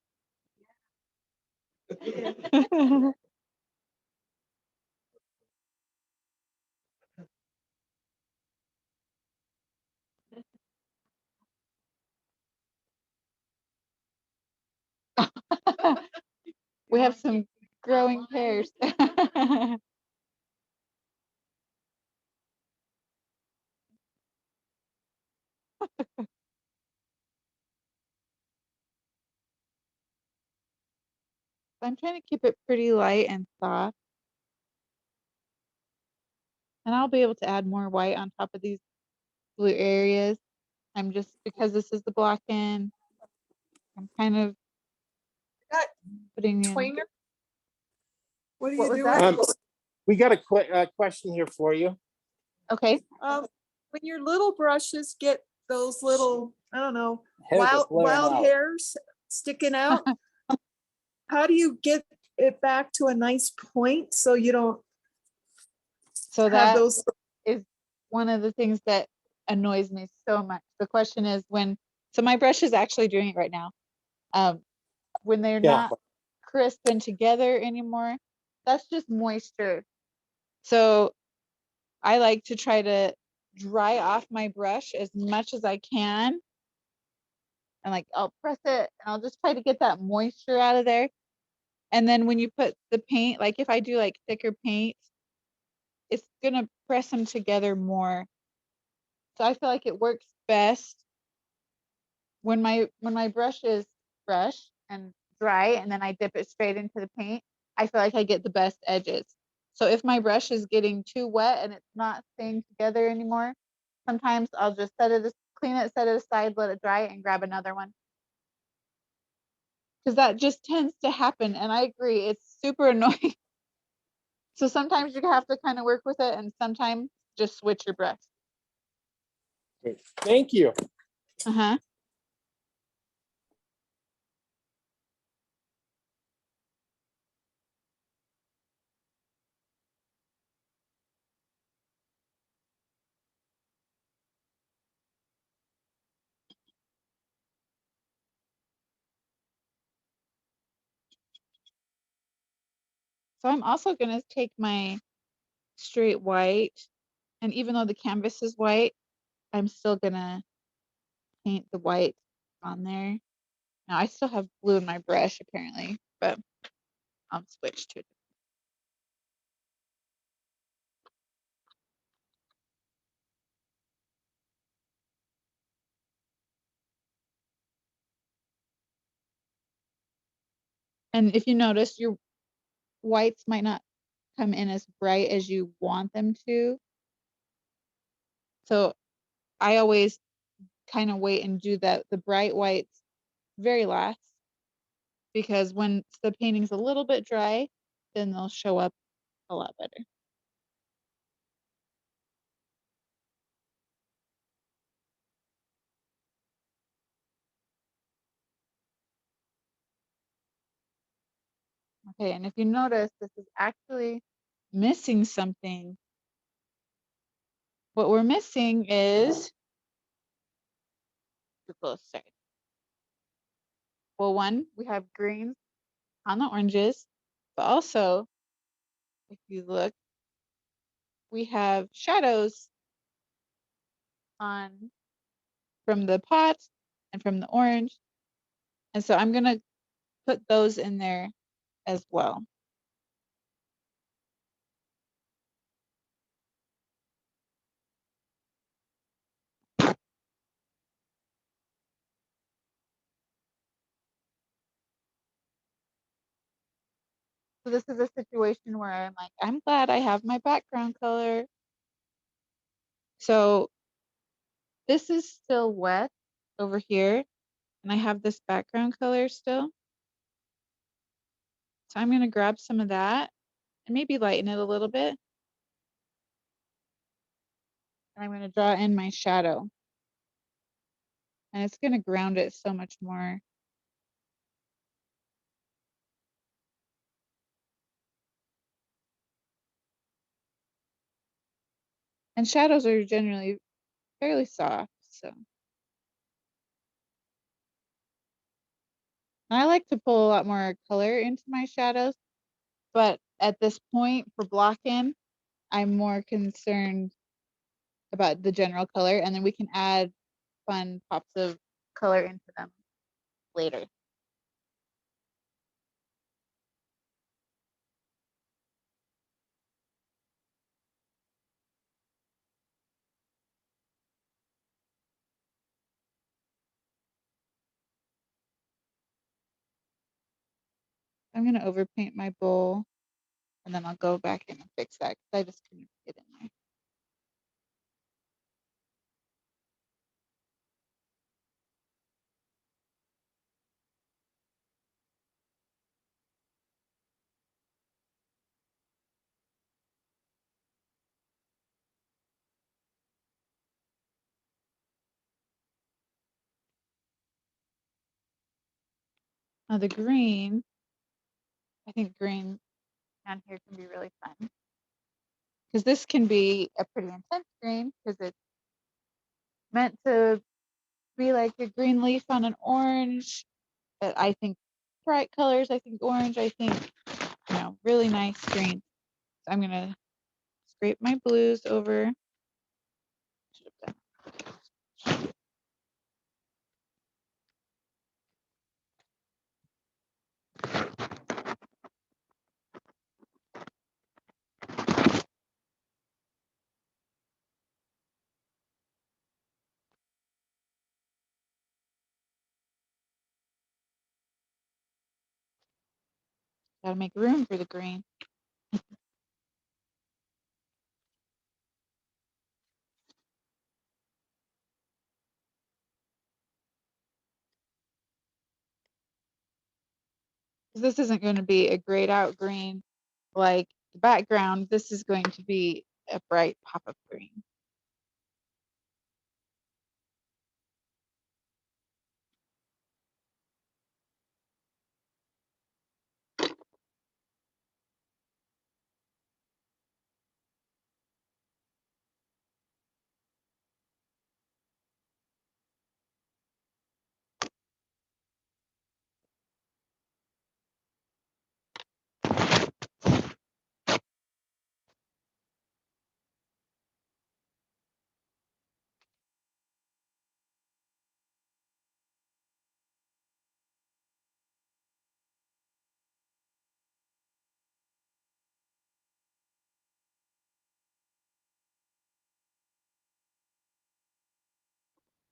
We have some growing pears. I'm trying to keep it pretty light and soft. And I'll be able to add more white on top of these blue areas. I'm just, because this is the block in, I'm kind of Got putting in. Twainer? What are What you was doing? that? We got a question here for you. Okay. When your little brushes get those little, I don't know, Hairs are flaring wild out. hairs sticking out, how do you get it back to a nice point so you don't So have that those? is one of the things that annoys me so much. The question is so my brush is actually doing it right now. When they're Yeah. not crisp and together anymore, that's just moisture. So I like to try to dry off my brush as much as I can. And like I'll press it and I'll just try to get that moisture out of there. And then when you put the paint, like if I do like thicker paint, it's gonna press them together more. So I feel like it works best when my brush is fresh and dry and then I dip it straight into the paint. I feel like I get the best edges. So if my brush is getting too wet and it's not staying together anymore, sometimes I'll just clean it, set it aside, let it dry, and grab another one. Because that just tends to happen, and I agree, it's super annoying. So sometimes you have to kind of work with it, and sometimes just switch your brush. Great. Thank you. Uh-huh. So I'm also gonna take my straight white, and even though the canvas is white, I'm still gonna paint the white on there. Now I still have blue in my brush apparently, but I'll switch to it. And if you notice, your whites might not come in as bright as you want them to. So I always kind of wait and do the bright whites very last, because when the painting's a little bit dry, then they'll show up a lot better. Okay, and if you notice, this is actually missing something. What we're missing is too close, sorry. Well, one, we have greens on the oranges, but also if you look, we have shadows on from the pots and from the orange. And so I'm gonna put those in there as well. So this is a situation where I'm like, I'm glad I have my background color. So this is still wet over here, and I have this background color still. So I'm gonna grab some of that and maybe lighten it a little bit. And I'm gonna draw in my shadow. And it's gonna ground it so much more. And shadows are generally fairly soft, so. I like to pull a lot more color into my shadows, but at this point for blocking, I'm more concerned about the general color, and then we can add fun pops of color into them later. I'm gonna overpaint my bowl, and then I'll go back in and fix that because I just couldn't get in there. Now the green, I think green down here can be really fun because this can be a pretty intense green because it's meant to be like a green leaf on an orange. But I think bright colors, I think orange, I think, really nice green. So I'm gonna scrape my blues over. Should have done. Gotta make room for the green. This isn't going to be a grayed out green like the background. This is going to be a bright pop of green.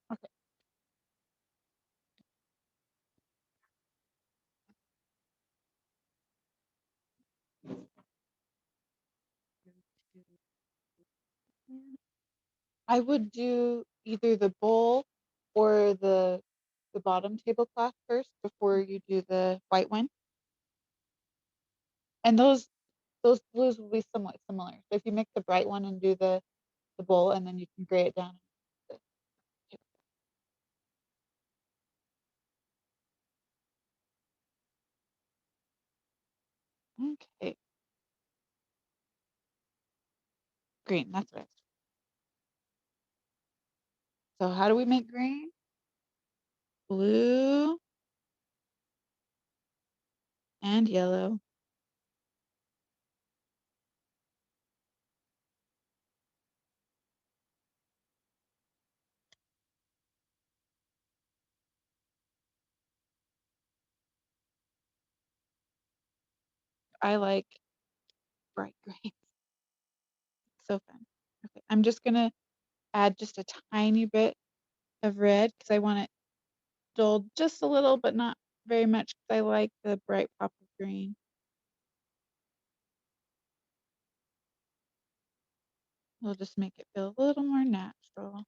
Okay. I would do either the bowl or the bottom tablecloth first before you do the white one. And those blues will be somewhat similar. So if you make the bright one and do the bowl, and then you can gray it down. Okay. Green, that's what so how do we make green? Blue and yellow. I like bright green. So fun. Okay, I'm just gonna add just a tiny bit of red because I want it dulled just a little, but not very much because I like the bright pop of green. We'll just make it feel a little more natural.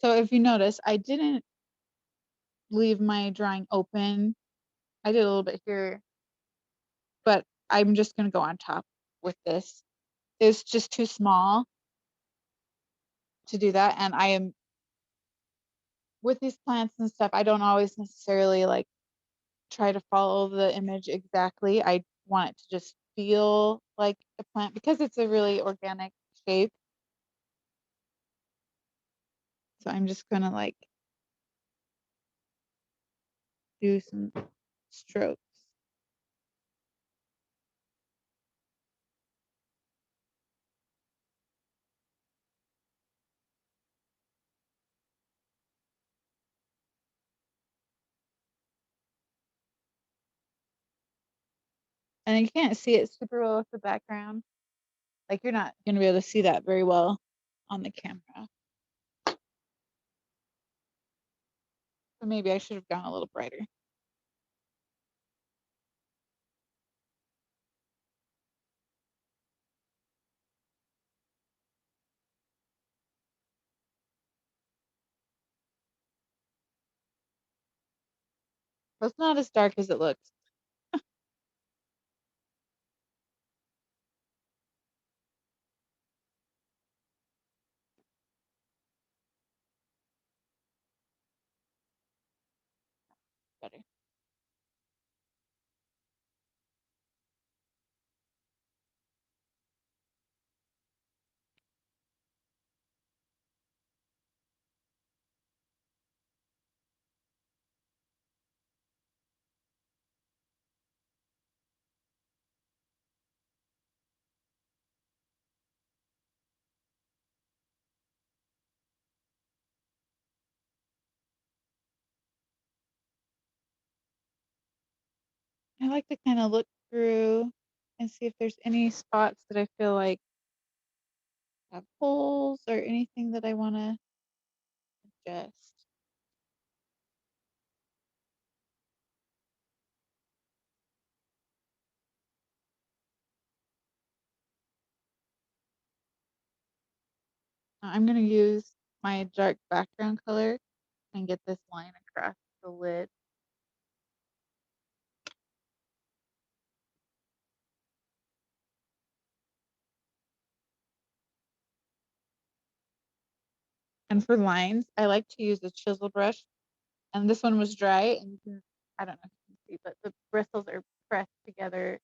So if you notice, I didn't leave my drawing open. I did a little bit here, but I'm just gonna go on top with this. It's just too small to do that. And I am, with these plants and stuff, I don't always necessarily like try to follow the image exactly. I want it to just feel like a plant because it's a really organic shape. So I'm just gonna like do some strokes. And you can't see it super well with the background. Like you're not gonna be able to see that very well on the camera. So maybe I should have gone a little brighter. But it's not as dark as it looks. Better. I like to kind of look through and see if there's any spots that I feel like have holes or anything that I want to adjust. I'm going to use my dark background color and get this line across the lid. And for lines, I like to use a chisel brush. And this one was dry, and you can, I don't know if you can see, but the bristles are pressed together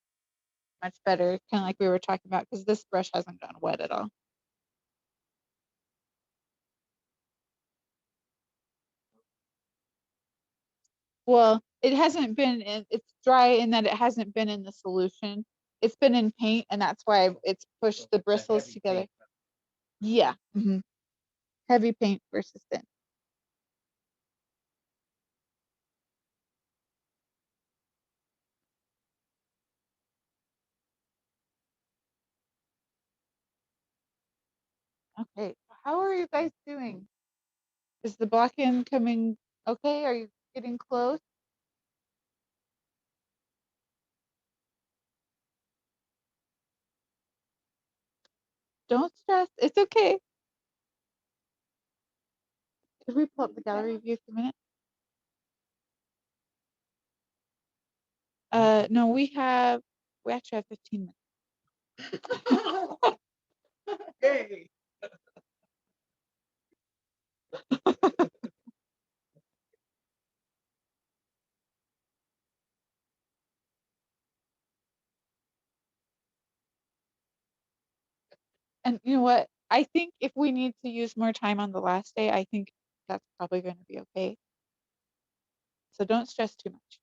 much better, kind of like we were talking about, because this brush hasn't gone wet at all. Well, it hasn't been in, it's dry in that it hasn't been in the solution. It's been in paint, and that's why it's pushed the bristles together. Yeah. Heavy paint versus thin. Okay, how are you guys doing? Is the block in coming okay? Are you getting close? Don't stress. It's okay. Could we pull up the gallery view for a minute? No, we actually have 15 minutes. Yay. And you know what? I think if we need to use more time on the last day, I think that's probably going to be okay. So don't stress too much.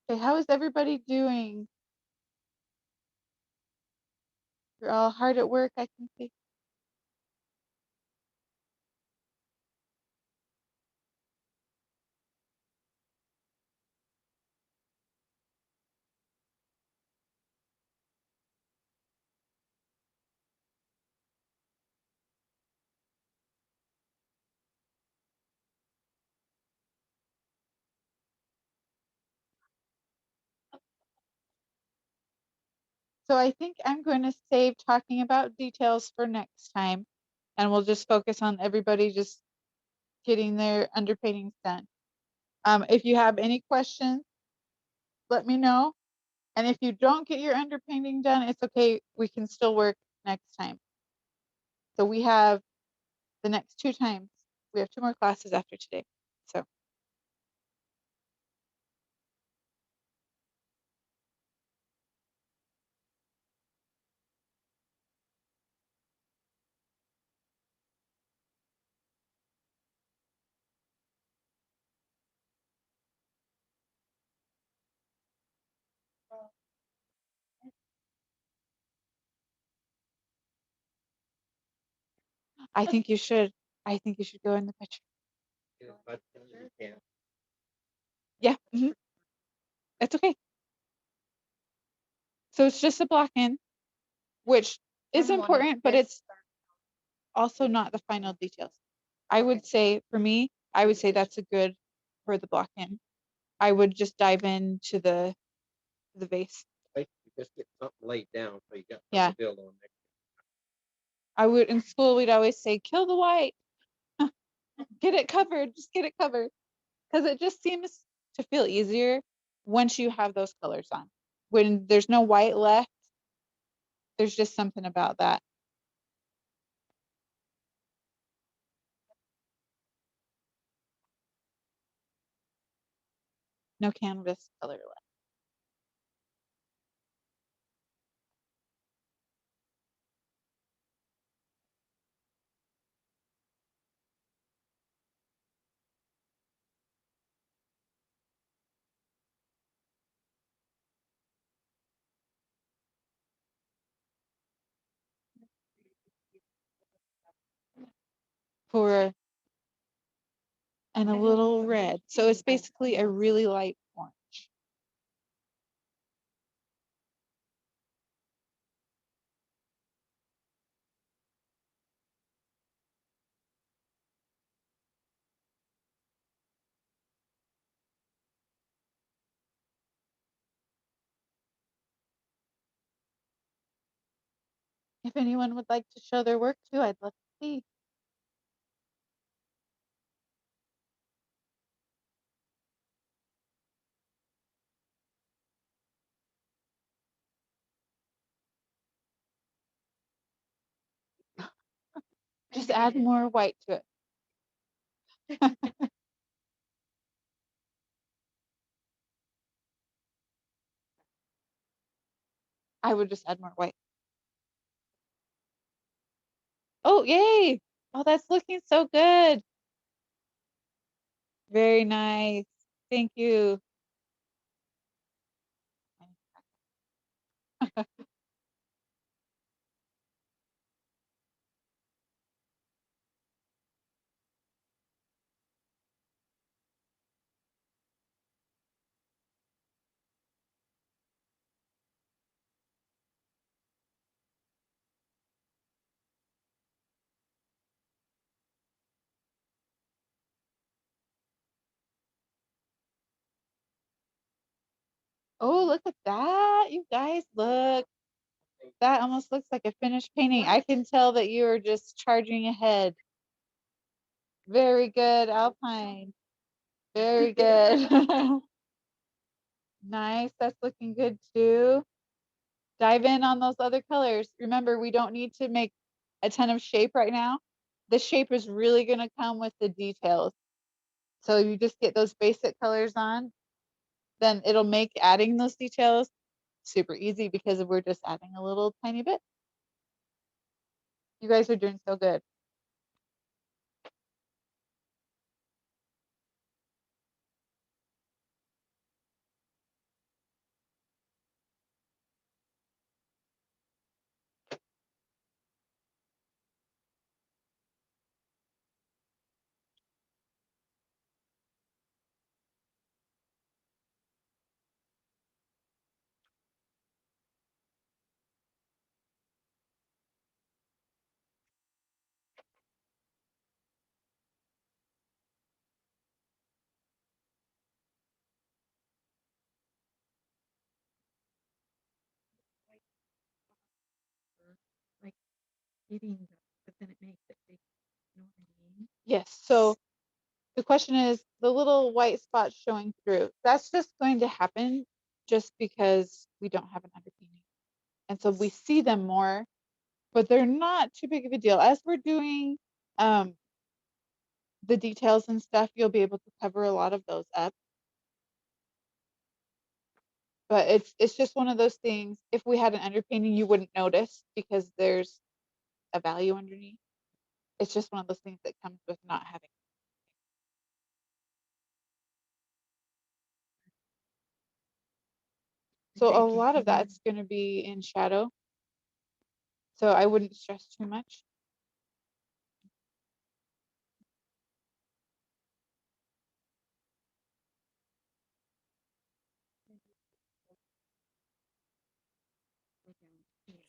Okay, how is everybody doing? You're all hard at work, I can see. So I think I'm going to save talking about details for next time, and we'll just focus on everybody just getting their underpaintings done. If you have any questions, let me know. And if you don't get your underpainting done, it's okay. We can still work next time. So we have the next 2 times. We have 2 more classes after today. So I think you should. I think you should go in the picture. Get as much as you can. Yeah. It's okay. So it's just a block in, which is important, but it's also not the final details. I would say for me, I would say that's a good for the block in. I would just dive into the vase. Basically, just get something laid down so you got Yeah. something to build on next. I would in school we'd always say kill the white. Get it covered, just get it covered. Because it just seems to feel easier once you have those colors on. When there's no white left, there's just something about that. No canvas color left. For and a little red. So it's basically a really light orange. If anyone would like to show their work too, I'd love to see. Just add more white to it. I would just add more white. Oh, yay! Oh, that's looking so good. Very nice. Thank you. Oh, look at that. You guys look. That almost looks like a finished painting. I can tell that you are just charging ahead. Very good, Alpine. Very good. Nice. That's looking good too. Dive in on those other colors. Remember, we don't need to make a ton of shape right now. The shape is really going to come with the details. So you just get those basic colors on, then it'll make adding those details super easy because we're just adding a little tiny bit. You guys are doing so good. Like hitting, but then it makes it big. You know what I mean? Yes. So the question is the little white spots showing through. That's just going to happen just because we don't have an underpainting. And so we see them more, but they're not too big of a deal. As we're doing the details and stuff, you'll be able to cover a lot of those up. But it's just one of those things. If we had an underpainting, you wouldn't notice because there's a value underneath. It's just one of those things that comes with not having. So a lot of that's going to be in shadow. So I wouldn't stress too much.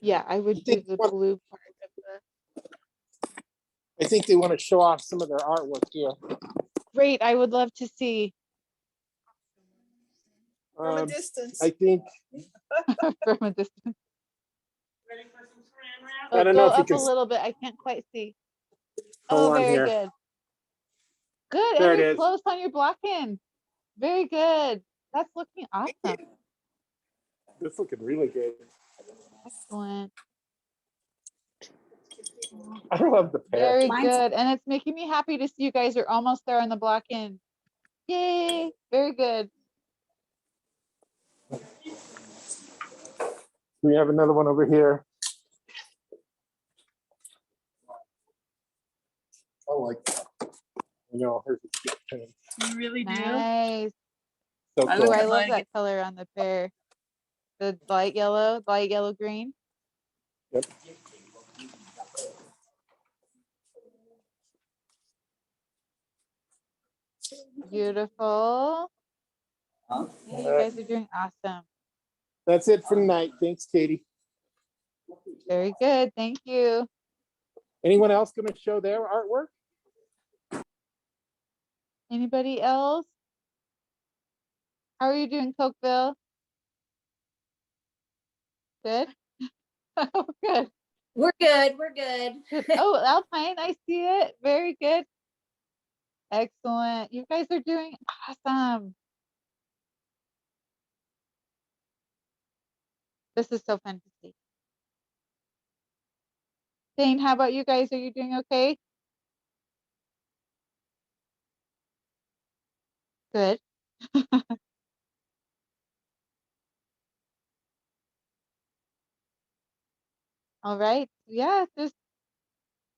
Yeah, I would do the blue part of the. I think they want to show off some of their artwork here. Great, I would love to see. From a distance. I think, From a distance. I don't Go know if you up a can, little bit. I can't quite see. hold Oh, on very here. good. Good, There and it you're is. close on your block-in. Very good. That's looking awesome. It's looking really good. Excellent. I love the pear. Very good. And it's making me happy to see you guys are almost there on the block-in. Yay. Very good. We have another one over here. I like that. You know, hers is good too. You really do? Nice. So I cool. Oh, look I at love mine. that color on the pear. The light yellow green. Yep. Beautiful. Yeah, you guys are doing awesome. That's it for tonight. Thanks, Katie. Very good. Thank you. Anyone else going to show their artwork? Anybody else? How are you doing, Cokeville? Good? Oh, good. We're good. We're good. Good. Oh, Alpine, I see it. Very good. Excellent. You guys are doing awesome. This is so fun to see. Dane, how about you guys? Are you doing okay? Good. All right. Yeah, just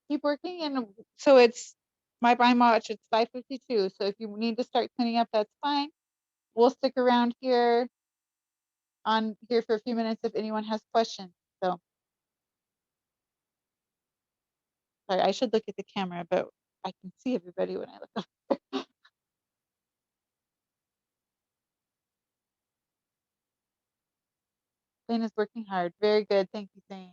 keep working. And so it's my time watch, it's 5:52. So if you need to start cleaning up, that's fine. We'll stick around here for a few minutes if anyone has questions. So sorry, I should look at the camera, but I can see everybody when I look up. Dane is working hard. Very good. Thank you, Dane.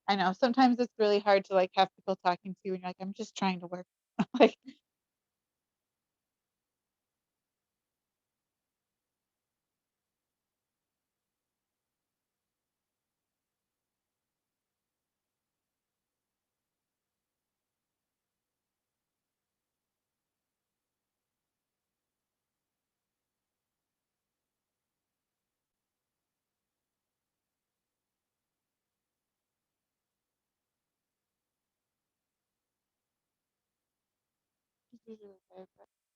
I know sometimes it's really hard to like have people talking to you and you're like, I'm just trying to work. Like, usually okay, but